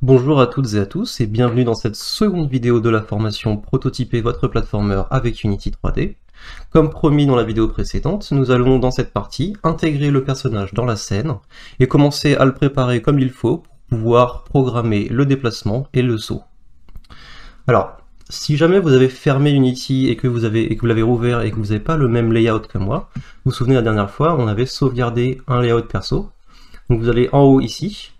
Bonjour à toutes et à tous et bienvenue dans cette seconde vidéo de la formation Prototyper votre platformer avec Unity 3D. Comme promis dans la vidéo précédente, nous allons dans cette partie intégrer le personnage dans la scène et commencer à le préparer comme il faut pour pouvoir programmer le déplacement et le saut. Alors, si jamais vous avez fermé Unity et que vous l'avez rouvert et que vous n'avez pas le même layout que moi, vous vous souvenez la dernière fois, on avait sauvegardé un layout perso. Donc vous allez en haut ici,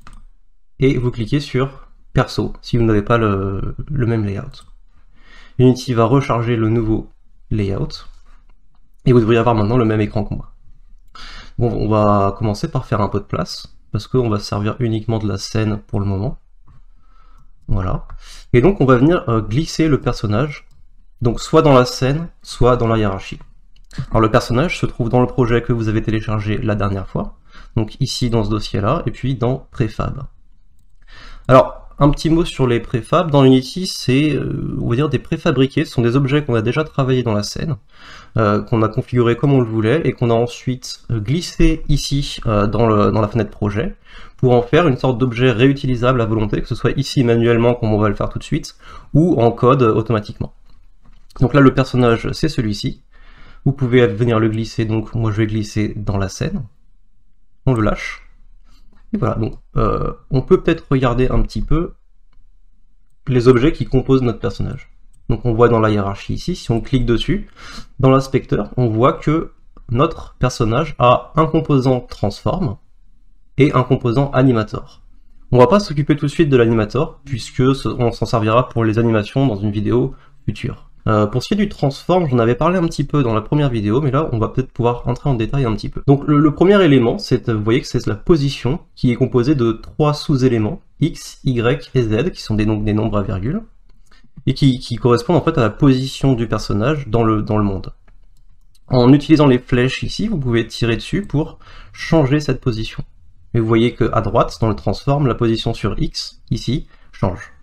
et vous cliquez sur Perso, si vous n'avez pas le même layout. Unity va recharger le nouveau layout, et vous devriez avoir maintenant le même écran que moi. Bon, on va commencer par faire un peu de place, parce qu'on va se servir uniquement de la scène pour le moment. Voilà. Et donc on va venir glisser le personnage, donc soit dans la scène, soit dans la hiérarchie. Alors le personnage se trouve dans le projet que vous avez téléchargé la dernière fois, donc ici dans ce dossier-là, et puis dans Préfab. Alors, un petit mot sur les préfabs. Dans Unity, c'est, on va dire, des préfabriqués. Ce sont des objets qu'on a déjà travaillé dans la scène, qu'on a configuré comme on le voulait, et qu'on a ensuite glissé ici dans la fenêtre projet, pour en faire une sorte d'objet réutilisable à volonté, que ce soit ici manuellement, comme on va le faire tout de suite, ou en code automatiquement. Donc là, le personnage, c'est celui-ci. Vous pouvez venir le glisser, donc moi je vais glisser dans la scène. On le lâche. Et voilà, donc on peut peut-être regarder un petit peu les objets qui composent notre personnage. Donc on voit dans la hiérarchie ici, si on clique dessus, dans l'inspecteur, on voit que notre personnage a un composant transform et un composant animator. On va pas s'occuper tout de suite de l'animator, puisque on s'en servira pour les animations dans une vidéo future. Pour ce qui est du transform, j'en avais parlé un petit peu dans la première vidéo, mais là on va peut-être pouvoir entrer en détail un petit peu. Donc le premier élément, vous voyez que c'est la position, qui est composée de 3 sous-éléments, x, y et z, qui sont des nombres à virgule, et qui correspondent en fait à la position du personnage dans le monde. En utilisant les flèches ici, vous pouvez tirer dessus pour changer cette position. Et vous voyez qu'à droite, dans le transform, la position sur x, ici, change.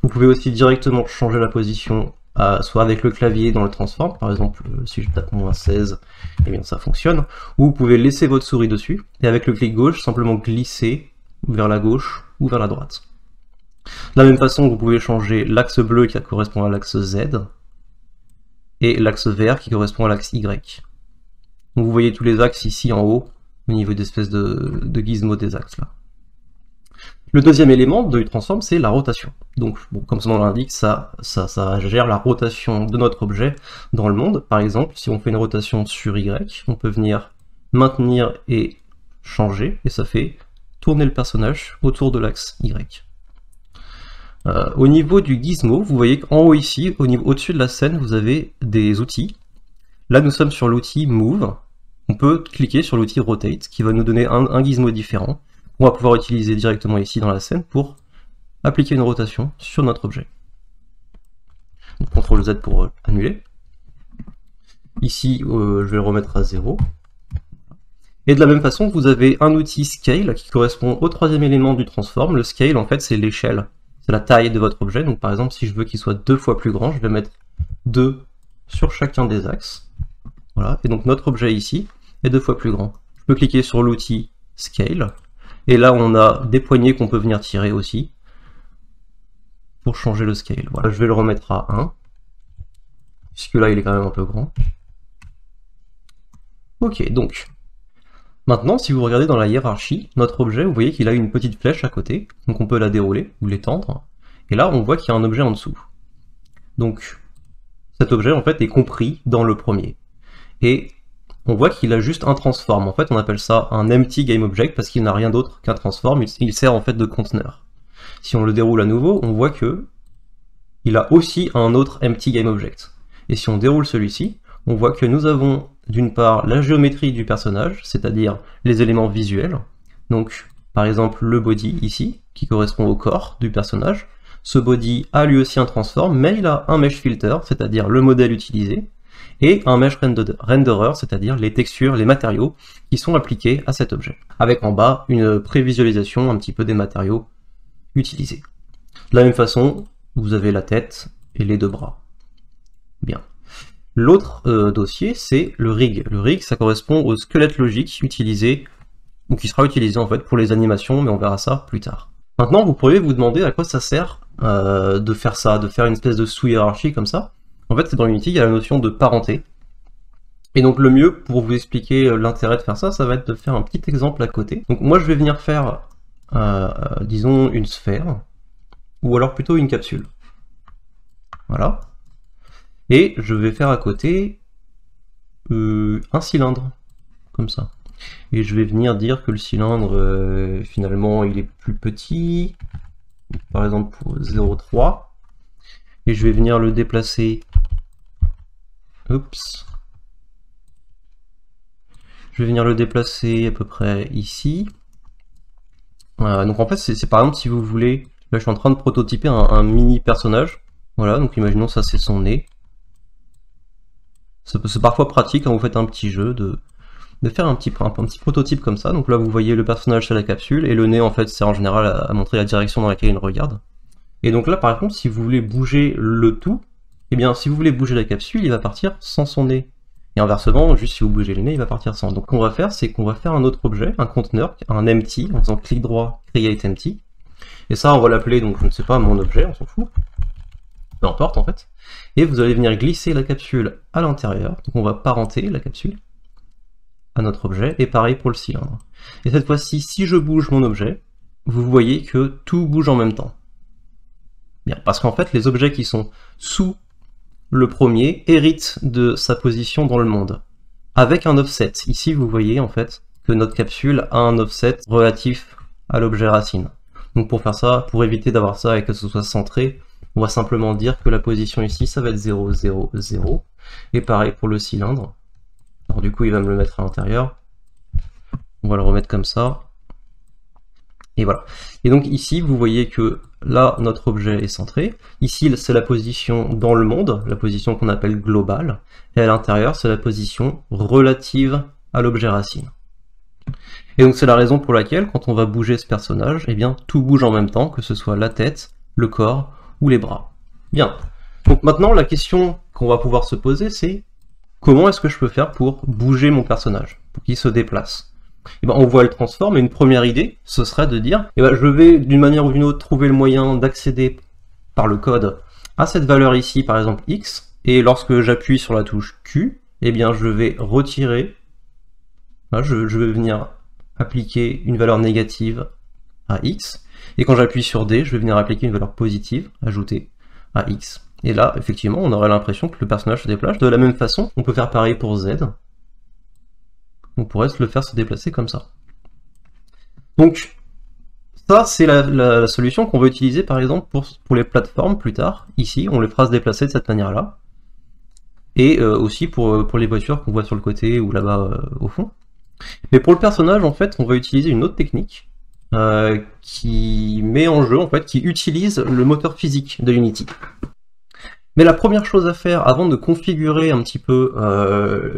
Vous pouvez aussi directement changer la position soit avec le clavier dans le transform, par exemple si je tape -16, eh bien ça fonctionne, ou vous pouvez laisser votre souris dessus, et avec le clic gauche, simplement glisser vers la gauche ou vers la droite. De la même façon, vous pouvez changer l'axe bleu qui correspond à l'axe Z, et l'axe vert qui correspond à l'axe Y. Donc vous voyez tous les axes ici en haut, au niveau d'espèces de gizmo des axes là. Le deuxième élément du transform, c'est la rotation. Donc, bon, comme son nom l'indique, ça gère la rotation de notre objet dans le monde. Par exemple, si on fait une rotation sur Y, on peut venir maintenir et changer, et ça fait tourner le personnage autour de l'axe Y. Au niveau du gizmo, vous voyez qu'en haut ici, au-dessus de la scène, vous avez des outils. Là, nous sommes sur l'outil Move. On peut cliquer sur l'outil Rotate, qui va nous donner un gizmo différent. On va pouvoir utiliser directement ici dans la scène pour appliquer une rotation sur notre objet. Donc, CTRL Z pour annuler. Ici, je vais le remettre à 0. Et de la même façon, vous avez un outil Scale qui correspond au troisième élément du transform. Le Scale, en fait, c'est l'échelle, c'est la taille de votre objet. Donc par exemple, si je veux qu'il soit 2 fois plus grand, je vais mettre 2 sur chacun des axes. Voilà, et donc notre objet ici est 2 fois plus grand. Je peux cliquer sur l'outil Scale. Et là, on a des poignées qu'on peut venir tirer aussi pour changer le scale. Voilà, je vais le remettre à 1, puisque là, il est quand même un peu grand. Ok, donc, maintenant, si vous regardez dans la hiérarchie, notre objet, vous voyez qu'il a une petite flèche à côté, donc on peut la dérouler ou l'étendre. Et là, on voit qu'il y a un objet en dessous. Donc, cet objet, en fait, est compris dans le premier. Et on voit qu'il a juste un transform. En fait, on appelle ça un empty game object parce qu'il n'a rien d'autre qu'un transform. Il sert en fait de conteneur. Si on le déroule à nouveau, on voit que il a aussi un autre empty game object. Et si on déroule celui-ci, on voit que nous avons d'une part la géométrie du personnage, c'est-à-dire les éléments visuels. Donc, par exemple, le body ici, qui correspond au corps du personnage. Ce body a lui aussi un transform, mais il a un mesh filter, c'est-à-dire le modèle utilisé, et un mesh renderer, c'est-à-dire les textures, les matériaux qui sont appliqués à cet objet, avec en bas une prévisualisation un petit peu des matériaux utilisés. De la même façon, vous avez la tête et les 2 bras. Bien. L'autre dossier, c'est le rig. Le rig, ça correspond au squelette logique utilisé, ou qui sera utilisé en fait pour les animations, mais on verra ça plus tard. Maintenant, vous pourriez vous demander à quoi ça sert de faire ça, de faire une espèce de sous-hiérarchie comme ça. En fait, c'est dans Unity, il y a la notion de parenté. Et donc le mieux pour vous expliquer l'intérêt de faire ça, ça va être de faire un petit exemple à côté. Donc moi je vais venir faire, disons, une sphère, ou alors plutôt une capsule. Voilà. Et je vais faire à côté un cylindre, comme ça. Et je vais venir dire que le cylindre, finalement, il est plus petit, par exemple pour 0,3. Et je vais venir le déplacer. Oups. Je vais venir le déplacer à peu près ici. Donc en fait, c'est par exemple si vous voulez... Là, je suis en train de prototyper un mini personnage. Voilà, donc imaginons ça, c'est son nez. C'est parfois pratique quand vous faites un petit jeu de faire un petit prototype comme ça. Donc là, vous voyez le personnage sur la capsule, et le nez, en fait, c'est en général à montrer la direction dans laquelle il regarde. Et donc là, par exemple, si vous voulez bouger le tout, eh bien, si vous voulez bouger la capsule, il va partir sans son nez. Et inversement, juste si vous bougez le nez, il va partir sans. Donc ce qu'on va faire, c'est qu'on va faire un autre objet, un conteneur, un empty, en faisant clic droit, create empty. Et ça, on va l'appeler, donc je ne sais pas, mon objet, on s'en fout. Peu importe, en fait. Et vous allez venir glisser la capsule à l'intérieur. Donc on va parenter la capsule à notre objet, et pareil pour le cylindre. Et cette fois-ci, si je bouge mon objet, vous voyez que tout bouge en même temps. Bien, parce qu'en fait, les objets qui sont sous le premier hérite de sa position dans le monde, avec un offset. Ici, vous voyez en fait que notre capsule a un offset relatif à l'objet racine. Donc pour faire ça, pour éviter d'avoir ça et que ce soit centré, on va simplement dire que la position ici, ça va être 0, 0, 0. Et pareil pour le cylindre. Alors du coup, il va me le mettre à l'intérieur. On va le remettre comme ça. Et voilà. Et donc ici, vous voyez que là, notre objet est centré. Ici, c'est la position dans le monde, la position qu'on appelle globale. Et à l'intérieur, c'est la position relative à l'objet racine. Et donc c'est la raison pour laquelle, quand on va bouger ce personnage, eh bien, tout bouge en même temps, que ce soit la tête, le corps ou les bras. Bien. Donc maintenant, la question qu'on va pouvoir se poser, c'est comment est-ce que je peux faire pour bouger mon personnage, pour qu'il se déplace? Et ben, on voit le transform, et une première idée, ce serait de dire, eh ben, je vais d'une manière ou d'une autre trouver le moyen d'accéder par le code à cette valeur ici, par exemple x, et lorsque j'appuie sur la touche Q, eh bien je vais retirer, là, je vais venir appliquer une valeur négative à x, et quand j'appuie sur D, je vais venir appliquer une valeur positive, ajoutée à x. Et là, effectivement, on aurait l'impression que le personnage se déplace. De la même façon, on peut faire pareil pour Z. On pourrait le faire se déplacer comme ça. Donc, ça, c'est la solution qu'on va utiliser, par exemple, pour les plateformes plus tard. Ici, on les fera se déplacer de cette manière-là. Et aussi pour les voitures qu'on voit sur le côté ou là-bas au fond. Mais pour le personnage, en fait, on va utiliser une autre technique qui met en jeu, en fait, qui utilise le moteur physique de Unity. Mais la première chose à faire, avant de configurer un petit peu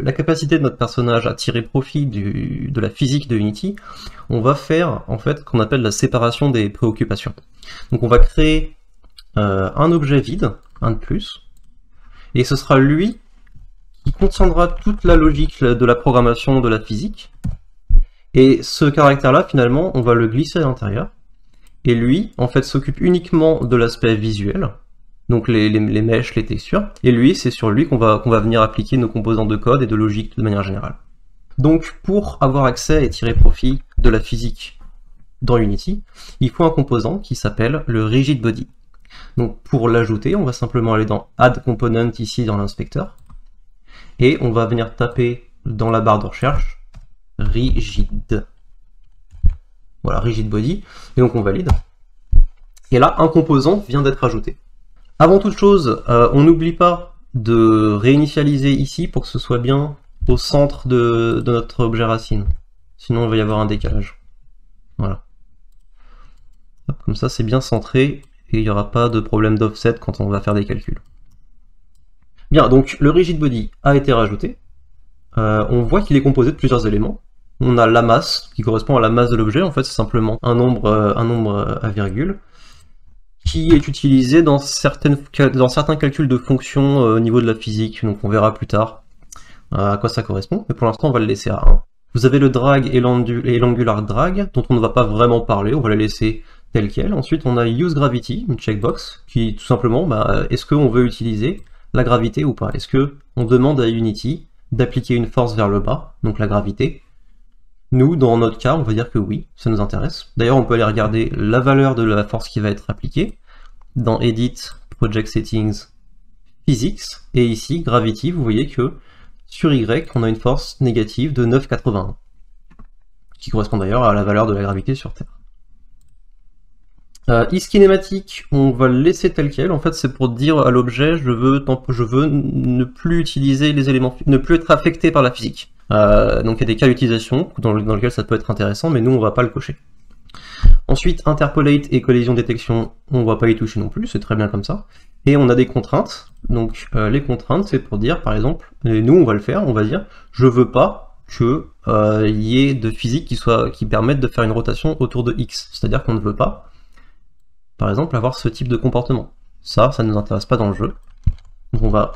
la capacité de notre personnage à tirer profit de la physique de Unity, on va faire en fait ce qu'on appelle la séparation des préoccupations. Donc on va créer un objet vide, un de plus, et ce sera lui qui contiendra toute la logique de la programmation de la physique, et ce caractère-là, finalement, on va le glisser à l'intérieur, et lui, en fait, s'occupe uniquement de l'aspect visuel, donc les mèches, les textures, et lui, c'est sur lui qu'on va venir appliquer nos composants de code et de logique de manière générale. Donc pour avoir accès et tirer profit de la physique dans Unity, il faut un composant qui s'appelle le rigid body. Donc pour l'ajouter, on va simplement aller dans Add Component ici dans l'inspecteur, et on va venir taper dans la barre de recherche rigid. Voilà, rigid body, et donc on valide. Et là, un composant vient d'être ajouté. Avant toute chose, on n'oublie pas de réinitialiser ici pour que ce soit bien au centre de notre objet racine. Sinon, il va y avoir un décalage. Voilà. Hop, comme ça, c'est bien centré et il n'y aura pas de problème d'offset quand on va faire des calculs. Bien, donc le rigid body a été rajouté. On voit qu'il est composé de plusieurs éléments. On a la masse, qui correspond à la masse de l'objet. En fait, c'est simplement un nombre à virgule, qui est utilisé dans certains calculs de fonctions au niveau de la physique, donc on verra plus tard à quoi ça correspond, mais pour l'instant on va le laisser à 1. Vous avez le drag et l'angular drag, dont on ne va pas vraiment parler, on va les laisser telles quelles. Ensuite, on a use gravity, une checkbox, qui tout simplement, est-ce qu'on veut utiliser la gravité ou pas? Est-ce qu'on demande à Unity d'appliquer une force vers le bas, donc la gravité? Nous, dans notre cas, on va dire que oui, ça nous intéresse. D'ailleurs, on peut aller regarder la valeur de la force qui va être appliquée dans Edit, Project Settings, Physics, et ici, Gravity, vous voyez que sur Y, on a une force négative de 9,81, qui correspond d'ailleurs à la valeur de la gravité sur Terre. IsKinematic, on va le laisser tel quel. En fait, c'est pour dire à l'objet, je veux ne plus utiliser les éléments, ne plus être affecté par la physique. Donc il y a des cas d'utilisation dans lesquels ça peut être intéressant, mais nous on va pas le cocher. Ensuite, interpolate et collision détection, on va pas y toucher non plus, c'est très bien comme ça. Et on a des contraintes. Donc les contraintes, c'est pour dire, par exemple, et nous on va le faire, on va dire, je veux pas que y ait de physique qui permettent de faire une rotation autour de X. C'est-à-dire qu'on ne veut pas, par exemple, avoir ce type de comportement. Ça ne nous intéresse pas dans le jeu. Donc on va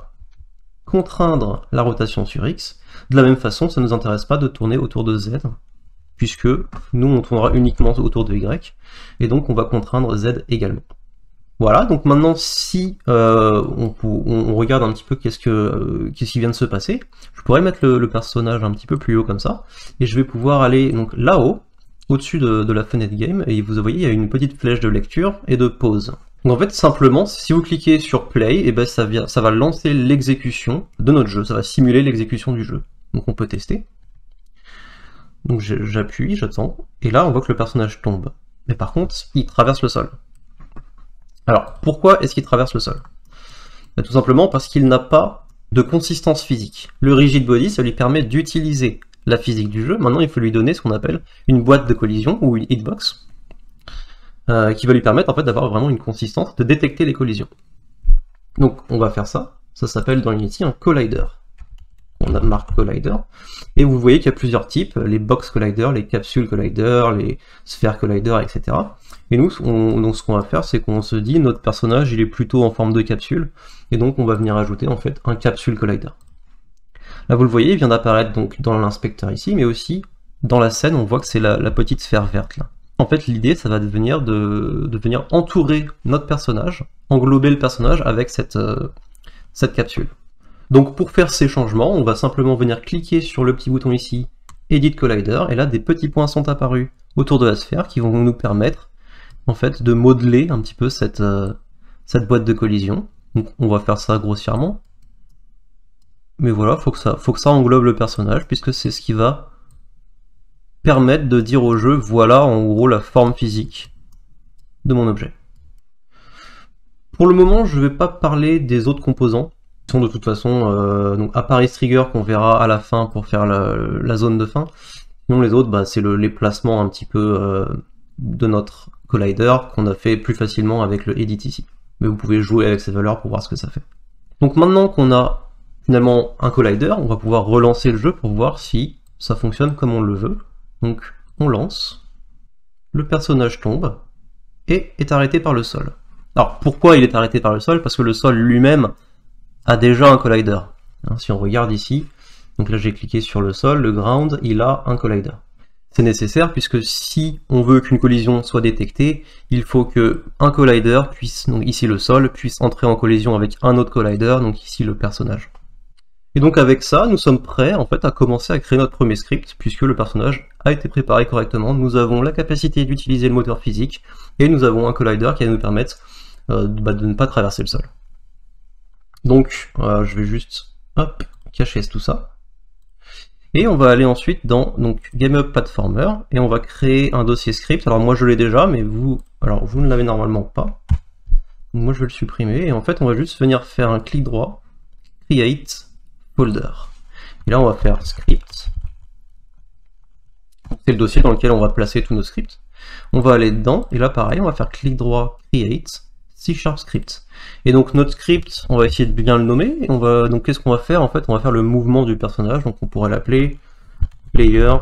contraindre la rotation sur X. De la même façon, ça ne nous intéresse pas de tourner autour de Z, puisque nous on tournera uniquement autour de Y, et donc on va contraindre Z également. Voilà, donc maintenant si on regarde un petit peu qu'est-ce qui vient de se passer, je pourrais mettre le personnage un petit peu plus haut comme ça, et je vais pouvoir aller donc là-haut, au-dessus de la fenêtre game, et vous voyez il y a une petite flèche de lecture et de pause. Donc en fait simplement, si vous cliquez sur play, et ben ça va lancer l'exécution de notre jeu, ça va simuler l'exécution du jeu. Donc on peut tester. Donc j'appuie, j'attends, et là on voit que le personnage tombe. Mais par contre, il traverse le sol. Alors, pourquoi est-ce qu'il traverse le sol? Tout simplement parce qu'il n'a pas de consistance physique. Le rigid body, ça lui permet d'utiliser la physique du jeu. Maintenant, il faut lui donner ce qu'on appelle une boîte de collision, ou une hitbox, qui va lui permettre en fait d'avoir vraiment une consistance, de détecter les collisions. Donc on va faire ça, ça s'appelle dans Unity un collider. On marque collider, et vous voyez qu'il y a plusieurs types, les box collider, les capsule collider, les sphere collider, etc. Et nous, donc ce qu'on va faire, c'est qu'on se dit, notre personnage, il est plutôt en forme de capsule, et donc on va venir ajouter en fait un capsule collider. Là vous le voyez, il vient d'apparaître donc dans l'inspecteur ici, mais aussi dans la scène, on voit que c'est la petite sphère verte là. En fait, l'idée, ça va devenir de venir entourer notre personnage, englober le personnage avec cette capsule. Donc pour faire ces changements, on va simplement venir cliquer sur le petit bouton ici, Edit Collider, et là des petits points sont apparus autour de la sphère qui vont nous permettre en fait de modeler un petit peu cette boîte de collision. Donc on va faire ça grossièrement. Mais voilà, faut que ça englobe le personnage, puisque c'est ce qui va permettre de dire au jeu, voilà en gros la forme physique de mon objet. Pour le moment, je ne vais pas parler des autres composants, qui sont de toute façon, donc à part Trigger qu'on verra à la fin pour faire la zone de fin. Sinon les autres, c'est les placements un petit peu de notre collider qu'on a fait plus facilement avec le edit ici. Mais vous pouvez jouer avec ces valeurs pour voir ce que ça fait. Donc maintenant qu'on a finalement un collider, on va pouvoir relancer le jeu pour voir si ça fonctionne comme on le veut. Donc on lance, le personnage tombe et est arrêté par le sol. Alors pourquoi il est arrêté par le sol? Parce que le sol lui-même a déjà un collider. Si on regarde ici, donc là j'ai cliqué sur le sol, le ground, il a un collider. C'est nécessaire puisque si on veut qu'une collision soit détectée, il faut que un collider puisse, donc ici le sol, puisse entrer en collision avec un autre collider, donc ici le personnage. Et donc avec ça, nous sommes prêts en fait à commencer à créer notre premier script, puisque le personnage a été préparé correctement, nous avons la capacité d'utiliser le moteur physique, et nous avons un collider qui va nous permettre de ne pas traverser le sol. Donc je vais juste cacher tout ça. Et on va aller ensuite dans Game Up Platformer, et on va créer un dossier script. Alors moi je l'ai déjà, mais vous ne l'avez normalement pas. Donc moi je vais le supprimer, et en fait on va juste venir faire un clic droit, Create Folder. Et là on va faire Script. C'est le dossier dans lequel on va placer tous nos scripts. On va aller dedans, et là pareil, on va faire clic droit, Create, C# Script. Et donc notre script, on va essayer de bien le nommer, et donc qu'est-ce qu'on va faire? En fait, on va faire le mouvement du personnage, donc on pourrait l'appeler Player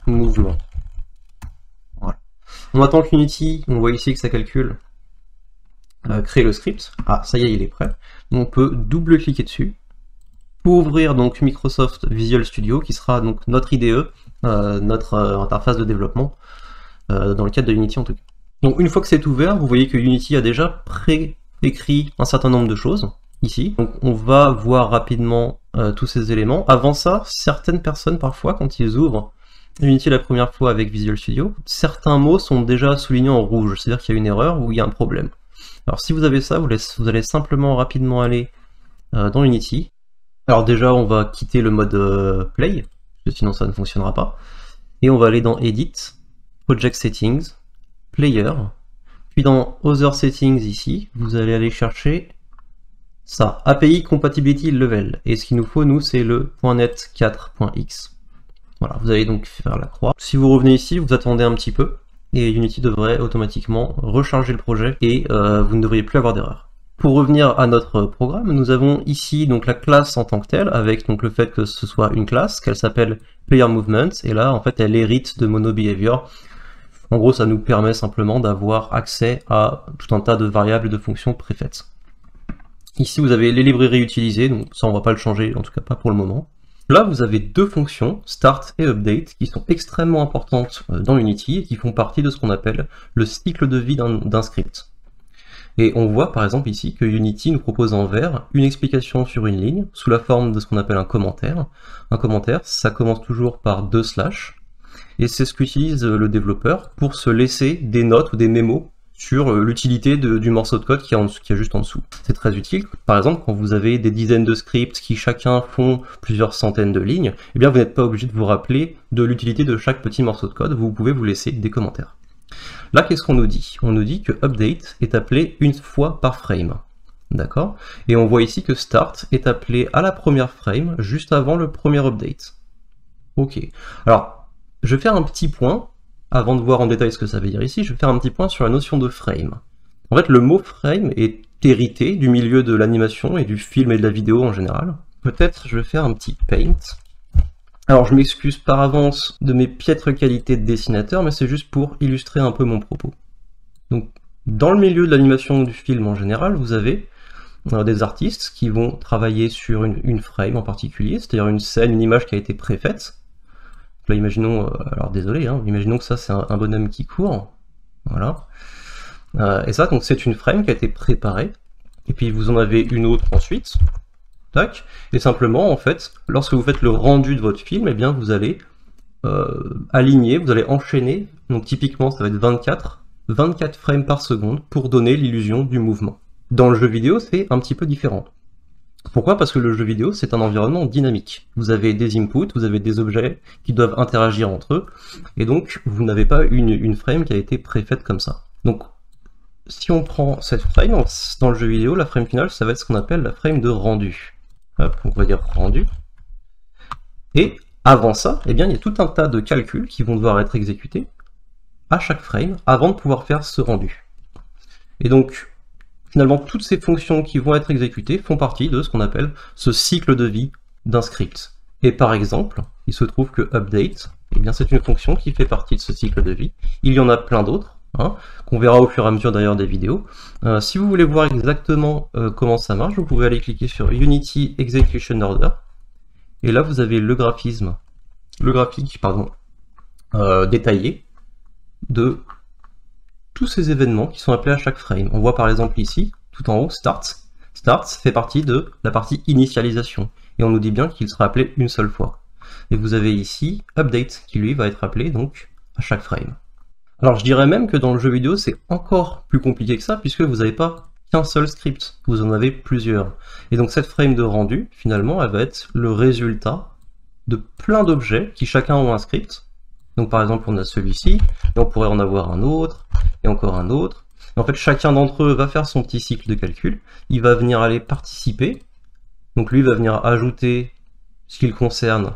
Mouvement. Voilà. On attend qu'Unity, on voit ici que ça calcule, créer le script. Ah, ça y est, il est prêt. Donc on peut double-cliquer dessus, pour ouvrir donc Microsoft Visual Studio, qui sera donc notre IDE, notre interface de développement, dans le cadre de Unity en tout cas. Donc une fois que c'est ouvert, vous voyez que Unity a déjà pré-écrit un certain nombre de choses, ici. Donc on va voir rapidement tous ces éléments. Avant ça, certaines personnes parfois, quand ils ouvrent Unity la première fois avec Visual Studio, certains mots sont déjà soulignés en rouge, c'est-à-dire qu'il y a une erreur ou il y a un problème. Alors si vous avez ça, vous allez simplement rapidement aller dans Unity. Alors déjà, on va quitter le mode Play, parce que sinon ça ne fonctionnera pas. Et on va aller dans Edit, Project Settings, Player, puis dans Other Settings ici, vous allez aller chercher ça, API Compatibility Level. Et ce qu'il nous faut, nous, c'est le .NET 4.x. Voilà, vous allez donc faire la croix. Si vous revenez ici, vous attendez un petit peu, et Unity devrait automatiquement recharger le projet, et vous ne devriez plus avoir d'erreur. Pour revenir à notre programme, nous avons ici donc la classe en tant que telle, avec donc le fait que ce soit une classe, qu'elle s'appelle Player Movement, et là, en fait, elle hérite de MonoBehavior. En gros, ça nous permet simplement d'avoir accès à tout un tas de variables et de fonctions préfaites. Ici, vous avez les librairies utilisées, donc ça, on va pas le changer, en tout cas pas pour le moment. Là, vous avez deux fonctions, start et update, qui sont extrêmement importantes dans Unity et qui font partie de ce qu'on appelle le cycle de vie d'un script. Et on voit par exemple ici que Unity nous propose en vert une explication sur une ligne sous la forme de ce qu'on appelle un commentaire. Un commentaire, ça commence toujours par 2 slash, et c'est ce qu'utilise le développeur pour se laisser des notes ou des mémos sur l'utilité du morceau de code qui est juste en dessous. C'est très utile, par exemple, quand vous avez des dizaines de scripts qui chacun font plusieurs centaines de lignes, eh bien vous n'êtes pas obligé de vous rappeler de l'utilité de chaque petit morceau de code, vous pouvez vous laisser des commentaires. Là, qu'est-ce qu'on nous dit? On nous dit que update est appelé une fois par frame. D'accord? Et on voit ici que start est appelé à la première frame, juste avant le premier update. Ok. Alors, je vais faire un petit point. Avant de voir en détail ce que ça veut dire ici, je vais faire un petit point sur la notion de frame. En fait, le mot frame est hérité du milieu de l'animation et du film et de la vidéo en général. Peut-être je vais faire un petit paint. Alors je m'excuse par avance de mes piètres qualités de dessinateur, mais c'est juste pour illustrer un peu mon propos. Donc, dans le milieu de l'animation du film en général, vous avez des artistes qui vont travailler sur une frame en particulier, c'est-à-dire une scène, une image qui a été préfaite. Là, imaginons, alors désolé, hein, imaginons que ça c'est un bonhomme qui court, voilà. Et ça, donc c'est une frame qui a été préparée, et puis vous en avez une autre ensuite, tac, et simplement, en fait, lorsque vous faites le rendu de votre film, eh bien vous allez aligner, vous allez enchaîner, donc typiquement ça va être 24 frames par seconde pour donner l'illusion du mouvement. Dans le jeu vidéo, c'est un petit peu différent. Pourquoi? Parce que le jeu vidéo, c'est un environnement dynamique. Vous avez des inputs, vous avez des objets qui doivent interagir entre eux, et donc vous n'avez pas une frame qui a été préfaite comme ça. Donc, si on prend cette frame, dans le jeu vidéo, la frame finale, ça va être ce qu'on appelle la frame de rendu. Hop, on va dire rendu. Et avant ça, eh bien, il y a tout un tas de calculs qui vont devoir être exécutés à chaque frame avant de pouvoir faire ce rendu. Et donc, finalement, toutes ces fonctions qui vont être exécutées font partie de ce qu'on appelle ce cycle de vie d'un script. Et par exemple, il se trouve que update, eh bien, c'est une fonction qui fait partie de ce cycle de vie. Il y en a plein d'autres, hein, qu'on verra au fur et à mesure d'ailleurs des vidéos. Si vous voulez voir exactement comment ça marche, vous pouvez aller cliquer sur Unity Execution Order. Et là, vous avez le graphique détaillé de tous ces événements qui sont appelés à chaque frame. On voit par exemple ici, tout en haut, Start. Start fait partie de la partie initialisation. Et on nous dit bien qu'il sera appelé une seule fois. Et vous avez ici Update, qui lui va être appelé donc à chaque frame. Alors je dirais même que dans le jeu vidéo, c'est encore plus compliqué que ça, puisque vous n'avez pas qu'un seul script, vous en avez plusieurs. Et donc cette frame de rendu, finalement, elle va être le résultat de plein d'objets qui chacun ont un script. Donc par exemple, on a celui-ci, et on pourrait en avoir un autre, et encore un autre. Et en fait, chacun d'entre eux va faire son petit cycle de calcul, il va venir aller participer, donc lui va venir ajouter ce qu'il concerne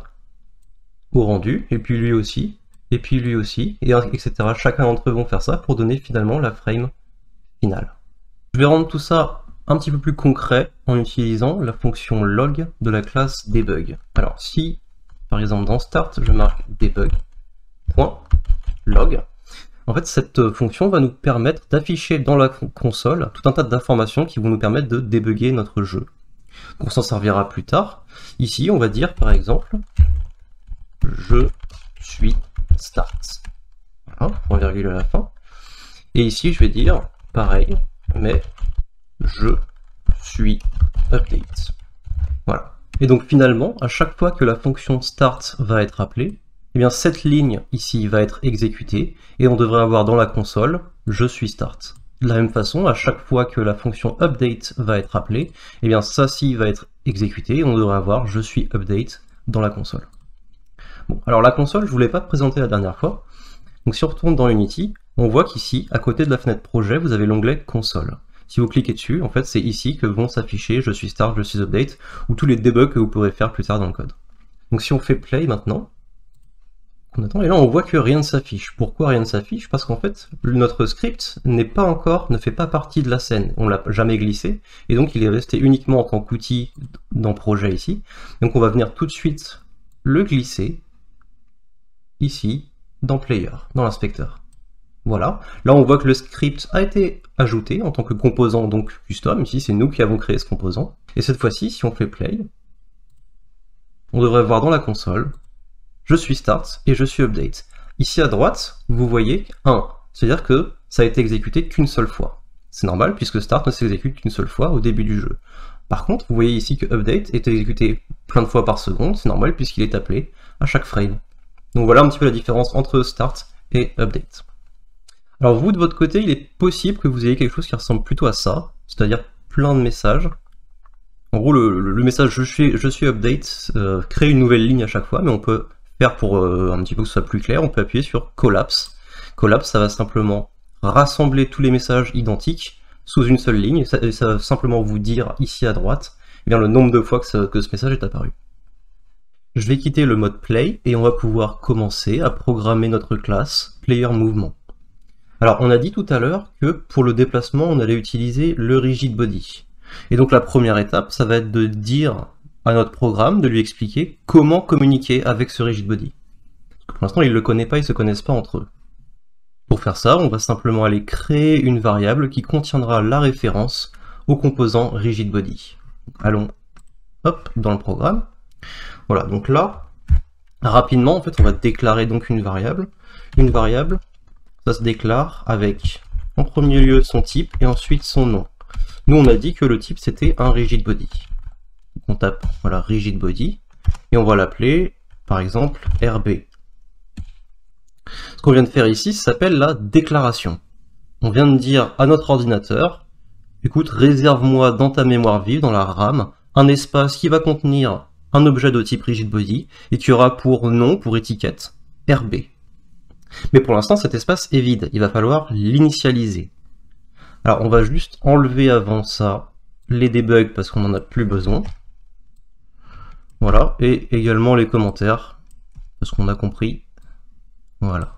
au rendu, et puis lui aussi, et etc. Chacun d'entre eux vont faire ça pour donner finalement la frame finale. Je vais rendre tout ça un petit peu plus concret en utilisant la fonction log de la classe debug. Alors si, par exemple dans start, je marque debug.log, en fait cette fonction va nous permettre d'afficher dans la console tout un tas d'informations qui vont nous permettre de débugger notre jeu. On s'en servira plus tard. Ici on va dire par exemple, je suis start. Voilà, point virgule à la fin. Et ici, je vais dire pareil, mais je suis update. Voilà. Et donc finalement, à chaque fois que la fonction start va être appelée, eh bien cette ligne ici va être exécutée et on devrait avoir dans la console je suis start. De la même façon, à chaque fois que la fonction update va être appelée, eh bien ça ci va être exécuté et on devrait avoir je suis update dans la console. Bon, alors la console, je ne vous l'ai pas présentée la dernière fois. Donc si on retourne dans Unity, on voit qu'ici, à côté de la fenêtre projet, vous avez l'onglet console. Si vous cliquez dessus, en fait, c'est ici que vont s'afficher je suis start, je suis update, ou tous les debugs que vous pourrez faire plus tard dans le code. Donc si on fait play maintenant, on attend, et là on voit que rien ne s'affiche. Pourquoi rien ne s'affiche? Parce qu'en fait, notre script ne fait pas partie de la scène. On l'a jamais glissé, et donc il est resté uniquement en tant qu'outil dans projet ici. Donc on va venir tout de suite le glisser ici dans player, dans l'inspecteur. Voilà, là on voit que le script a été ajouté en tant que composant donc custom, ici c'est nous qui avons créé ce composant, et cette fois-ci si on fait play, on devrait voir dans la console, je suis start et je suis update. Ici à droite, vous voyez 1, c'est-à-dire que ça a été exécuté qu'une seule fois. C'est normal puisque start ne s'exécute qu'une seule fois au début du jeu. Par contre, vous voyez ici que update est exécuté plein de fois par seconde, c'est normal puisqu'il est appelé à chaque frame. Donc voilà un petit peu la différence entre start et update. Alors vous, de votre côté, il est possible que vous ayez quelque chose qui ressemble plutôt à ça, c'est-à-dire plein de messages. En gros, le message je suis update crée une nouvelle ligne à chaque fois, mais on peut faire pour un petit peu que ce soit plus clair, on peut appuyer sur collapse. Collapse, ça va simplement rassembler tous les messages identiques sous une seule ligne, et ça va simplement vous dire ici à droite eh bien, le nombre de fois que ce message est apparu. Je vais quitter le mode play et on va pouvoir commencer à programmer notre classe player movement. Alors on a dit tout à l'heure que pour le déplacement on allait utiliser le rigid body. Et donc la première étape ça va être de dire à notre programme, de lui expliquer comment communiquer avec ce rigid body. Parce que pour l'instant il ne le connaît pas, ils ne se connaissent pas entre eux. Pour faire ça, on va simplement aller créer une variable qui contiendra la référence au composant rigid body. Allons hop, dans le programme. Voilà, donc là, rapidement, en fait, on va déclarer donc une variable. Une variable, ça se déclare avec, en premier lieu, son type et ensuite son nom. Nous, on a dit que le type, c'était un rigid body. Donc, on tape, voilà, rigid body, et on va l'appeler, par exemple, RB. Ce qu'on vient de faire ici, ça s'appelle la déclaration. On vient de dire à notre ordinateur, écoute, réserve-moi dans ta mémoire vive, dans la RAM, un espace qui va contenir un objet de type rigid body et qui aura pour nom, pour étiquette, RB. Mais pour l'instant, cet espace est vide, il va falloir l'initialiser. Alors on va juste enlever avant ça les debugs parce qu'on n'en a plus besoin. Voilà, et également les commentaires, parce qu'on a compris. Voilà.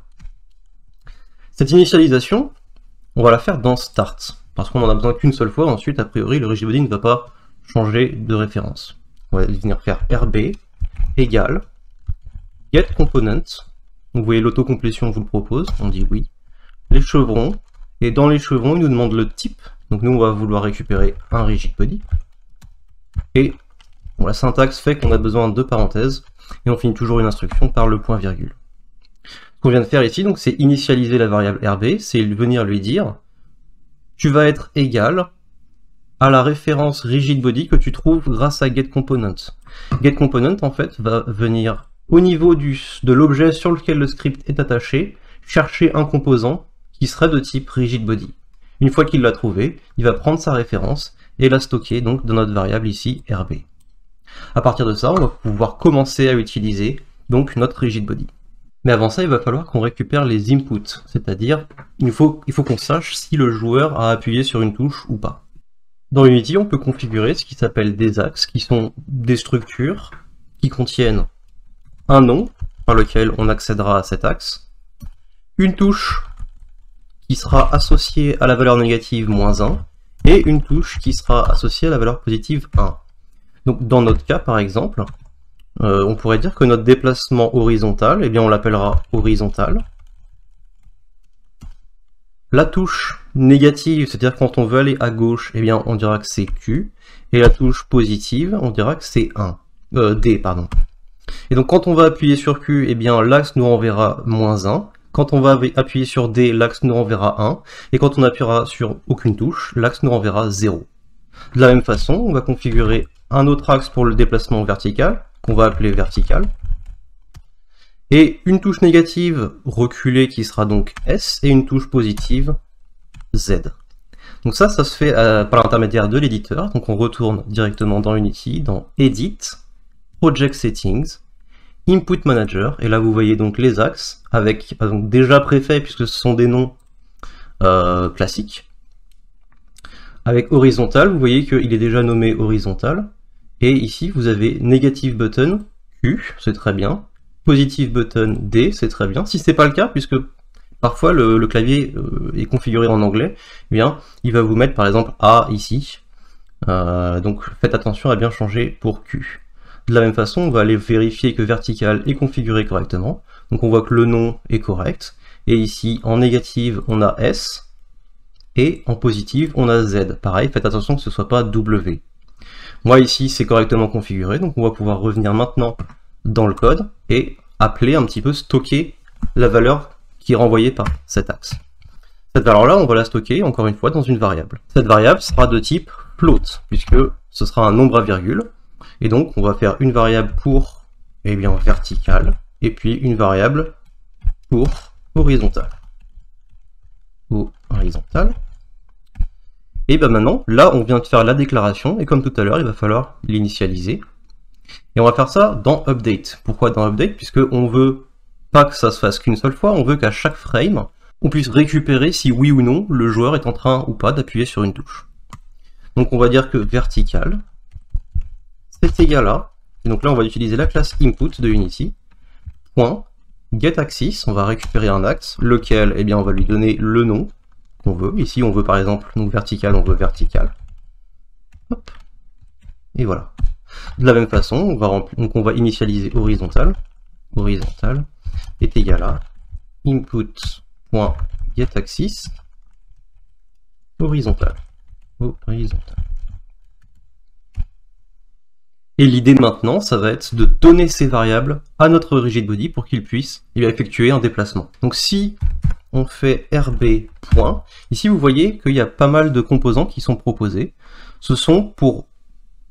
Cette initialisation, on va la faire dans Start, parce qu'on n'en a besoin qu'une seule fois, ensuite, a priori, le rigid body ne va pas changer de référence. On va venir faire RB égale getComponent. Vous voyez l'autocomplétion vous le propose, on dit oui. Les chevrons, et dans les chevrons, il nous demande le type. Donc nous, on va vouloir récupérer un rigid body. Et bon, la syntaxe fait qu'on a besoin de parenthèses, et on finit toujours une instruction par le point virgule. Ce qu'on vient de faire ici, donc, c'est initialiser la variable RB, c'est venir lui dire tu vas être égal à la référence rigid body que tu trouves grâce à getComponent. GetComponent, en fait, va venir au niveau de l'objet sur lequel le script est attaché, chercher un composant qui serait de type rigid body. Une fois qu'il l'a trouvé, il va prendre sa référence et la stocker donc dans notre variable ici RB. À partir de ça, on va pouvoir commencer à utiliser donc notre rigid body. Mais avant ça, il va falloir qu'on récupère les inputs, c'est-à-dire il faut qu'on sache si le joueur a appuyé sur une touche ou pas. Dans Unity, on peut configurer ce qui s'appelle des axes, qui sont des structures qui contiennent un nom par lequel on accédera à cet axe, une touche qui sera associée à la valeur négative -1, et une touche qui sera associée à la valeur positive 1. Donc dans notre cas, par exemple, on pourrait dire que notre déplacement horizontal, eh bien on l'appellera horizontal. La touche négative, c'est-à-dire quand on veut aller à gauche, eh bien on dira que c'est Q, et la touche positive, on dira que c'est D, pardon. Et donc quand on va appuyer sur Q, eh bien l'axe nous renverra -1. Quand on va appuyer sur D, l'axe nous renverra 1. Et quand on appuiera sur aucune touche, l'axe nous renverra 0. De la même façon, on va configurer un autre axe pour le déplacement vertical, qu'on va appeler vertical. Et une touche négative reculée qui sera donc S, et une touche positive Z. Donc ça se fait par l'intermédiaire de l'éditeur. Donc on retourne directement dans Unity, dans Edit, Project Settings, Input Manager, et là vous voyez donc les axes, avec donc déjà préfaits puisque ce sont des noms classiques. Avec horizontal, vous voyez qu'il est déjà nommé horizontal, et ici vous avez negative button Q, c'est très bien, positive button D, c'est très bien. Si c'est pas le cas, puisque parfois le clavier est configuré en anglais, eh bien il va vous mettre par exemple A ici, donc faites attention à bien changer pour Q. De la même façon, on va aller vérifier que vertical est configuré correctement. Donc on voit que le nom est correct. Et ici, en négative, on a S. Et en positive, on a Z. Pareil, faites attention que ce ne soit pas W. Moi ici, c'est correctement configuré. Donc on va pouvoir revenir maintenant dans le code et appeler un petit peu, stocker la valeur qui est renvoyée par cet axe. Cette valeur-là, on va la stocker encore une fois dans une variable. Cette variable sera de type float, puisque ce sera un nombre à virgule. Et donc, on va faire une variable pour vertical, et puis une variable pour horizontal. Et bien maintenant, là, on vient de faire la déclaration, et comme tout à l'heure, il va falloir l'initialiser. Et on va faire ça dans Update. Pourquoi dans Update? Puisqu'on veut pas que ça se fasse qu'une seule fois, on veut qu'à chaque frame, on puisse récupérer si oui ou non, le joueur est en train ou pas d'appuyer sur une touche. Donc on va dire que vertical, c'est égal à, et donc là on va utiliser la classe input de Unity, point, getAxis, on va récupérer un axe, lequel, eh bien on va lui donner le nom qu'on veut. Ici on veut par exemple, donc vertical, on veut vertical. Hop. Et voilà. De la même façon, on va initialiser horizontal, horizontal est égal à input.getAxis, horizontal, horizontal. Et l'idée maintenant, ça va être de donner ces variables à notre rigid body pour qu'il puisse effectuer un déplacement. Donc si on fait RB point, ici vous voyez qu'il y a pas mal de composants qui sont proposés. Ce sont pour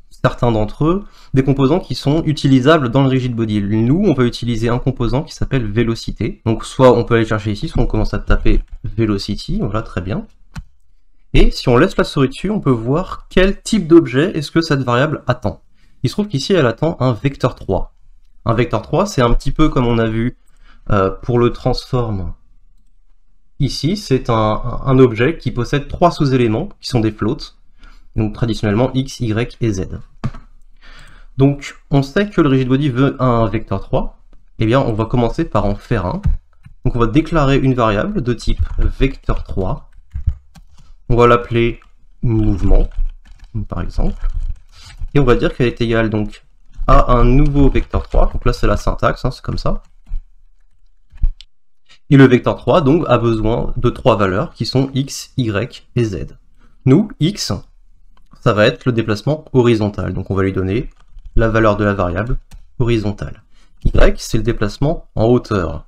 certains d'entre eux des composants qui sont utilisables dans le rigid body. Nous, on va utiliser un composant qui s'appelle Velocity. Donc soit on peut aller chercher ici, soit on commence à taper Velocity, voilà très bien. Et si on laisse la souris dessus, on peut voir quel type d'objet est-ce que cette variable attend. Il se trouve qu'ici, elle attend un vecteur 3. Un vecteur 3, c'est un petit peu comme on a vu pour le transform. Ici, c'est un objet qui possède 3 sous-éléments, qui sont des floats, donc traditionnellement x, y et z. Donc, on sait que le rigid body veut un vecteur 3. Eh bien, on va commencer par en faire un. Donc, on va déclarer une variable de type vecteur 3. On va l'appeler mouvement, par exemple. Et on va dire qu'elle est égale donc à un nouveau vecteur 3. Donc là, c'est la syntaxe, hein, c'est comme ça. Et le vecteur 3, donc, a besoin de 3 valeurs qui sont x, y et z. Nous, x, ça va être le déplacement horizontal. Donc on va lui donner la valeur de la variable horizontale. Y, c'est le déplacement en hauteur.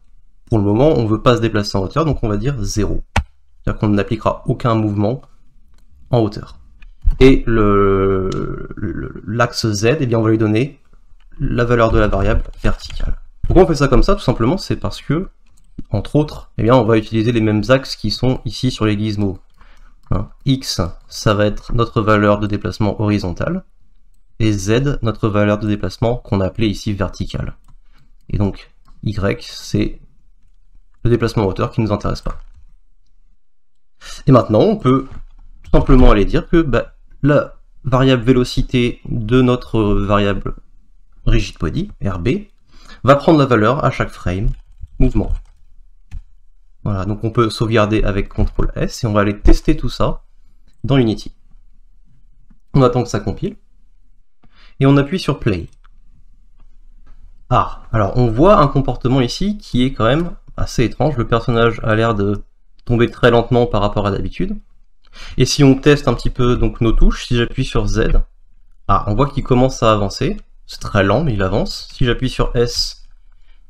Pour le moment, on ne veut pas se déplacer en hauteur, donc on va dire 0. C'est-à-dire qu'on n'appliquera aucun mouvement en hauteur. Et l'axe Z, eh bien, on va lui donner la valeur de la variable verticale. Pourquoi on fait ça comme ça? Tout simplement, c'est parce que, entre autres, eh bien, on va utiliser les mêmes axes qui sont ici sur les gizmos. Hein, X, ça va être notre valeur de déplacement horizontale, et Z, notre valeur de déplacement qu'on a appelée ici verticale. Et donc, Y, c'est le déplacement en hauteur qui ne nous intéresse pas. Et maintenant, on peut tout simplement aller dire que la variable vélocité de notre variable rigid body, RB, va prendre la valeur à chaque frame mouvement. Voilà, donc on peut sauvegarder avec CTRL S et on va aller tester tout ça dans Unity. On attend que ça compile et on appuie sur Play. Ah, alors on voit un comportement ici qui est quand même assez étrange. Le personnage a l'air de tomber très lentement par rapport à d'habitude. Et si on teste un petit peu donc nos touches, si j'appuie sur Z, on voit qu'il commence à avancer. c'est très lent, mais il avance. Si j'appuie sur S,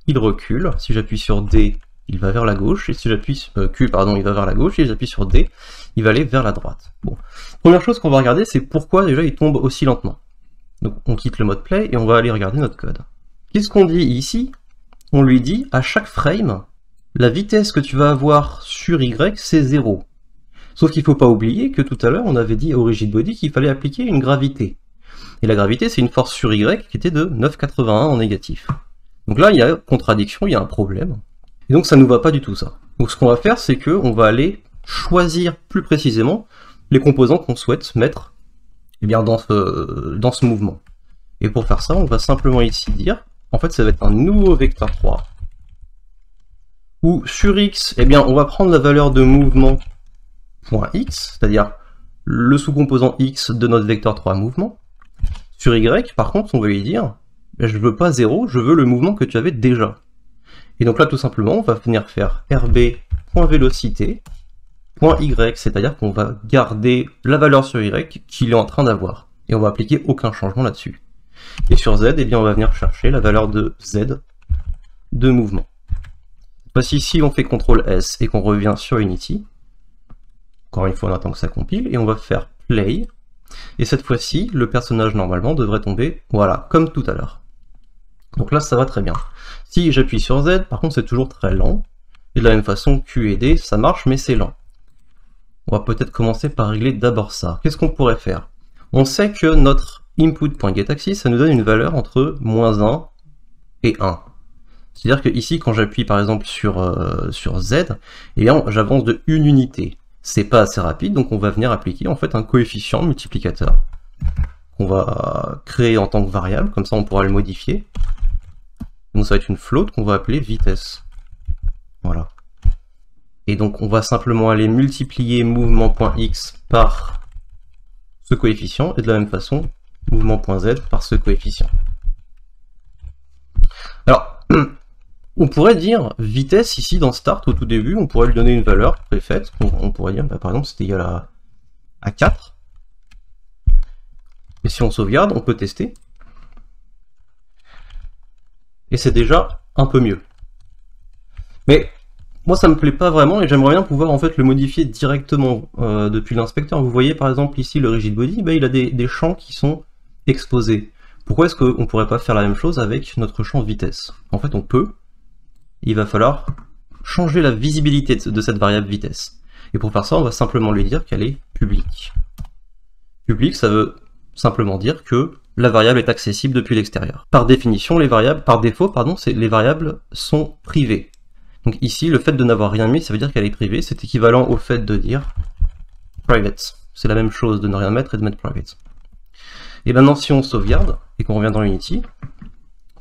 il recule. Si j'appuie sur D, il va vers la gauche. Et si j'appuie Q, pardon, il va vers la gauche. Et si j'appuie sur D, il va aller vers la droite. Bon. Première chose qu'on va regarder, c'est pourquoi déjà il tombe aussi lentement. Donc on quitte le mode play et on va aller regarder notre code. Qu'est-ce qu'on dit ici? On lui dit, à chaque frame, la vitesse que tu vas avoir sur Y, c'est 0. Sauf qu'il ne faut pas oublier que tout à l'heure, on avait dit au rigid body qu'il fallait appliquer une gravité. Et la gravité, c'est une force sur Y qui était de 9,81 en négatif. Donc là, il y a contradiction, il y a un problème. Et donc ça ne nous va pas du tout, ça. Donc ce qu'on va faire, c'est qu'on va aller choisir plus précisément les composants qu'on souhaite mettre eh bien, dans ce mouvement. Et pour faire ça, on va simplement ici dire, en fait, ça va être un nouveau vecteur 3, où sur X, eh bien, on va prendre la valeur de mouvement .x, c'est-à-dire le sous-composant X de notre vecteur 3 mouvement. Sur Y, par contre, on va lui dire, je veux pas 0, je veux le mouvement que tu avais déjà. Et donc là, tout simplement, on va venir faire rb.vélocité, .y, c'est-à-dire qu'on va garder la valeur sur Y qu'il est en train d'avoir. Et on va appliquer aucun changement là-dessus. Et sur Z, eh bien, on va venir chercher la valeur de Z de mouvement. Voici si on fait CTRL S et qu'on revient sur Unity. Encore une fois, on attend que ça compile, et on va faire play. Et cette fois-ci, le personnage normalement devrait tomber, voilà, comme tout à l'heure. Donc là, ça va très bien. Si j'appuie sur Z, par contre, c'est toujours très lent. Et de la même façon, Q et D, ça marche, mais c'est lent. On va peut-être commencer par régler d'abord ça. Qu'est-ce qu'on pourrait faire? On sait que notre input.getAxis, ça nous donne une valeur entre -1 et 1. C'est-à-dire que ici, quand j'appuie par exemple sur Z, eh bien, j'avance de 1 unité. C'est pas assez rapide, donc on va venir appliquer en fait un coefficient multiplicateur qu'on va créer en tant que variable, comme ça on pourra le modifier. Donc ça va être une float qu'on va appeler vitesse. Voilà. Et donc on va simplement aller multiplier mouvement.x par ce coefficient, et de la même façon, mouvement.z par ce coefficient. Alors, on pourrait dire vitesse ici dans start au tout début, on pourrait lui donner une valeur préfaite, on pourrait dire, bah, par exemple, c'était égal à 4. Et si on sauvegarde, on peut tester. Et c'est déjà un peu mieux. Mais moi ça me plaît pas vraiment et j'aimerais bien pouvoir en fait le modifier directement depuis l'inspecteur. Vous voyez par exemple ici le rigid body, bah, il a des champs qui sont exposés. Pourquoi est-ce qu'on ne pourrait pas faire la même chose avec notre champ vitesse? En fait on peut, il va falloir changer la visibilité de cette variable vitesse. Et pour faire ça, on va simplement lui dire qu'elle est publique. Public, ça veut simplement dire que la variable est accessible depuis l'extérieur. Par définition, les variables, par défaut, pardon, les variables sont privées. Donc ici, le fait de n'avoir rien mis, ça veut dire qu'elle est privée. C'est équivalent au fait de dire private. C'est la même chose de ne rien mettre et de mettre private. Et maintenant, si on sauvegarde et qu'on revient dans Unity,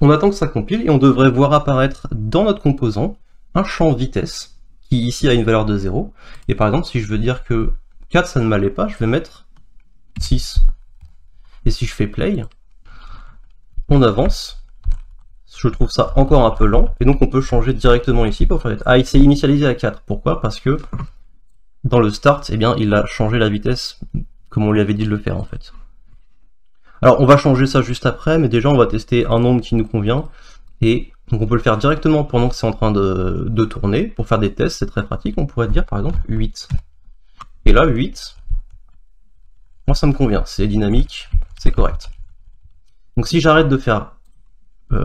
on attend que ça compile et on devrait voir apparaître dans notre composant un champ vitesse qui ici a une valeur de 0. Et par exemple, si je veux dire que 4 ça ne m'allait pas, je vais mettre 6. Et si je fais play, on avance. Je trouve ça encore un peu lent. Et donc on peut changer directement ici pour faire... Ah, il s'est initialisé à 4. Pourquoi? Parce que dans le start, eh bien, il a changé la vitesse comme on lui avait dit de le faire en fait. Alors on va changer ça juste après, mais déjà on va tester un nombre qui nous convient. Et donc on peut le faire directement pendant que c'est en train de tourner. Pour faire des tests, c'est très pratique. On pourrait dire par exemple 8. Et là 8, moi ça me convient, c'est dynamique, c'est correct. Donc si j'arrête de faire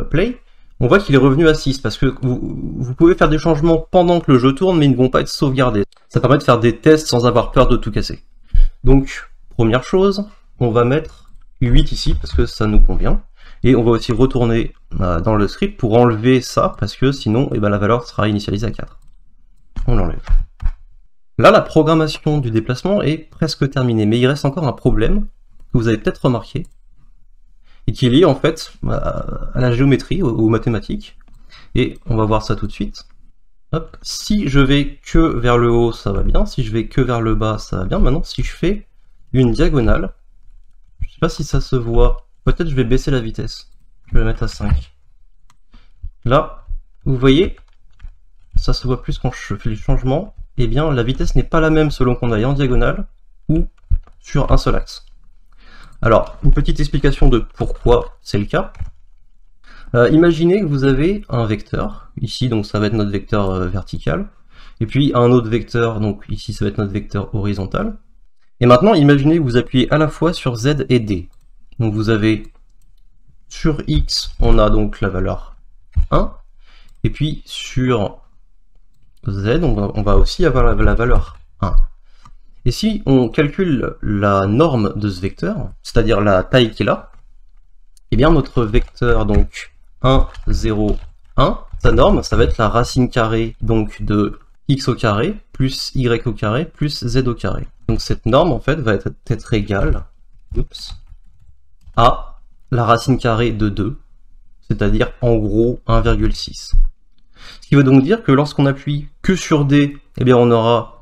play, on voit qu'il est revenu à 6, parce que vous pouvez faire des changements pendant que le jeu tourne, mais ils ne vont pas être sauvegardés. Ça permet de faire des tests sans avoir peur de tout casser. Donc, première chose, on va mettre 8 ici, parce que ça nous convient. Et on va aussi retourner dans le script pour enlever ça, parce que sinon eh ben, la valeur sera initialisée à 4. On l'enlève. Là, la programmation du déplacement est presque terminée, mais il reste encore un problème que vous avez peut-être remarqué, et qui est lié en fait à la géométrie, aux mathématiques. Et on va voir ça tout de suite. Hop. Si je vais que vers le haut, ça va bien. Si je vais que vers le bas, ça va bien. Maintenant, si je fais une diagonale, je sais pas si ça se voit, peut-être je vais baisser la vitesse. Je vais la mettre à 5. Là, vous voyez, ça se voit plus quand je fais le changement. Eh bien, la vitesse n'est pas la même selon qu'on aille en diagonale ou sur un seul axe. Alors, une petite explication de pourquoi c'est le cas. Imaginez que vous avez un vecteur, ici donc ça va être notre vecteur vertical, et puis un autre vecteur, donc ici ça va être notre vecteur horizontal. Et maintenant, imaginez que vous appuyez à la fois sur Z et D. Donc vous avez, sur X, on a donc la valeur 1, et puis sur Z, on va aussi avoir la valeur 1. Et si on calcule la norme de ce vecteur, c'est-à-dire la taille qui est là, eh bien notre vecteur donc 1, 0, 1, sa norme, ça va être la racine carrée donc de x au carré plus y au carré plus z au carré. Donc cette norme en fait va être égale à la racine carrée de 2, c'est-à-dire en gros 1,6. Ce qui veut donc dire que lorsqu'on appuie que sur D, eh bien on aura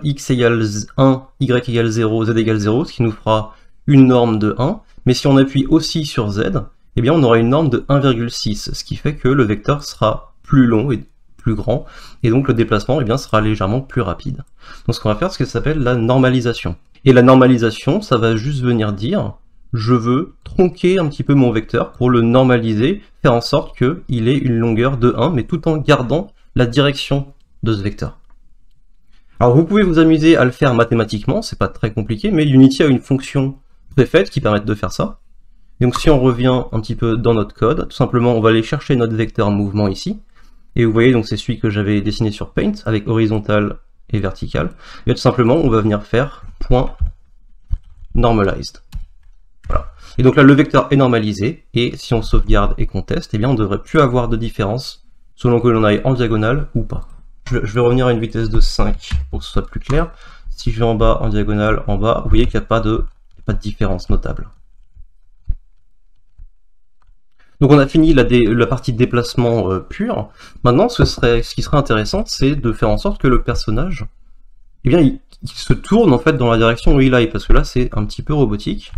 x égale 1, y égale 0, z égale 0, ce qui nous fera une norme de 1. Mais si on appuie aussi sur z, eh bien on aura une norme de 1,6, ce qui fait que le vecteur sera plus long et plus grand, et donc le déplacement eh bien, sera légèrement plus rapide. Donc ce qu'on va faire, c'est ce que ça s'appelle la normalisation. Et la normalisation, ça va juste venir dire, je veux tronquer un petit peu mon vecteur pour le normaliser, faire en sorte qu'il ait une longueur de 1, mais tout en gardant la direction de ce vecteur. Alors vous pouvez vous amuser à le faire mathématiquement, c'est pas très compliqué, mais Unity a une fonction préfaite qui permet de faire ça. Et donc si on revient un petit peu dans notre code, tout simplement on va aller chercher notre vecteur mouvement ici, et vous voyez donc c'est celui que j'avais dessiné sur Paint, avec horizontal et vertical, et tout simplement on va venir faire point normalized. Voilà. Et donc là le vecteur est normalisé, et si on sauvegarde et qu'on teste, eh bien on ne devrait plus avoir de différence selon que l'on aille en diagonale ou pas. Je vais revenir à une vitesse de 5 pour que ce soit plus clair. Si je vais en bas, en diagonale, en bas, vous voyez qu'il n'y a pas de différence notable. Donc on a fini la partie déplacement pure. Maintenant, ce qui serait intéressant, c'est de faire en sorte que le personnage, eh bien, il se tourne en fait dans la direction où il aille, parce que là, c'est un petit peu robotique.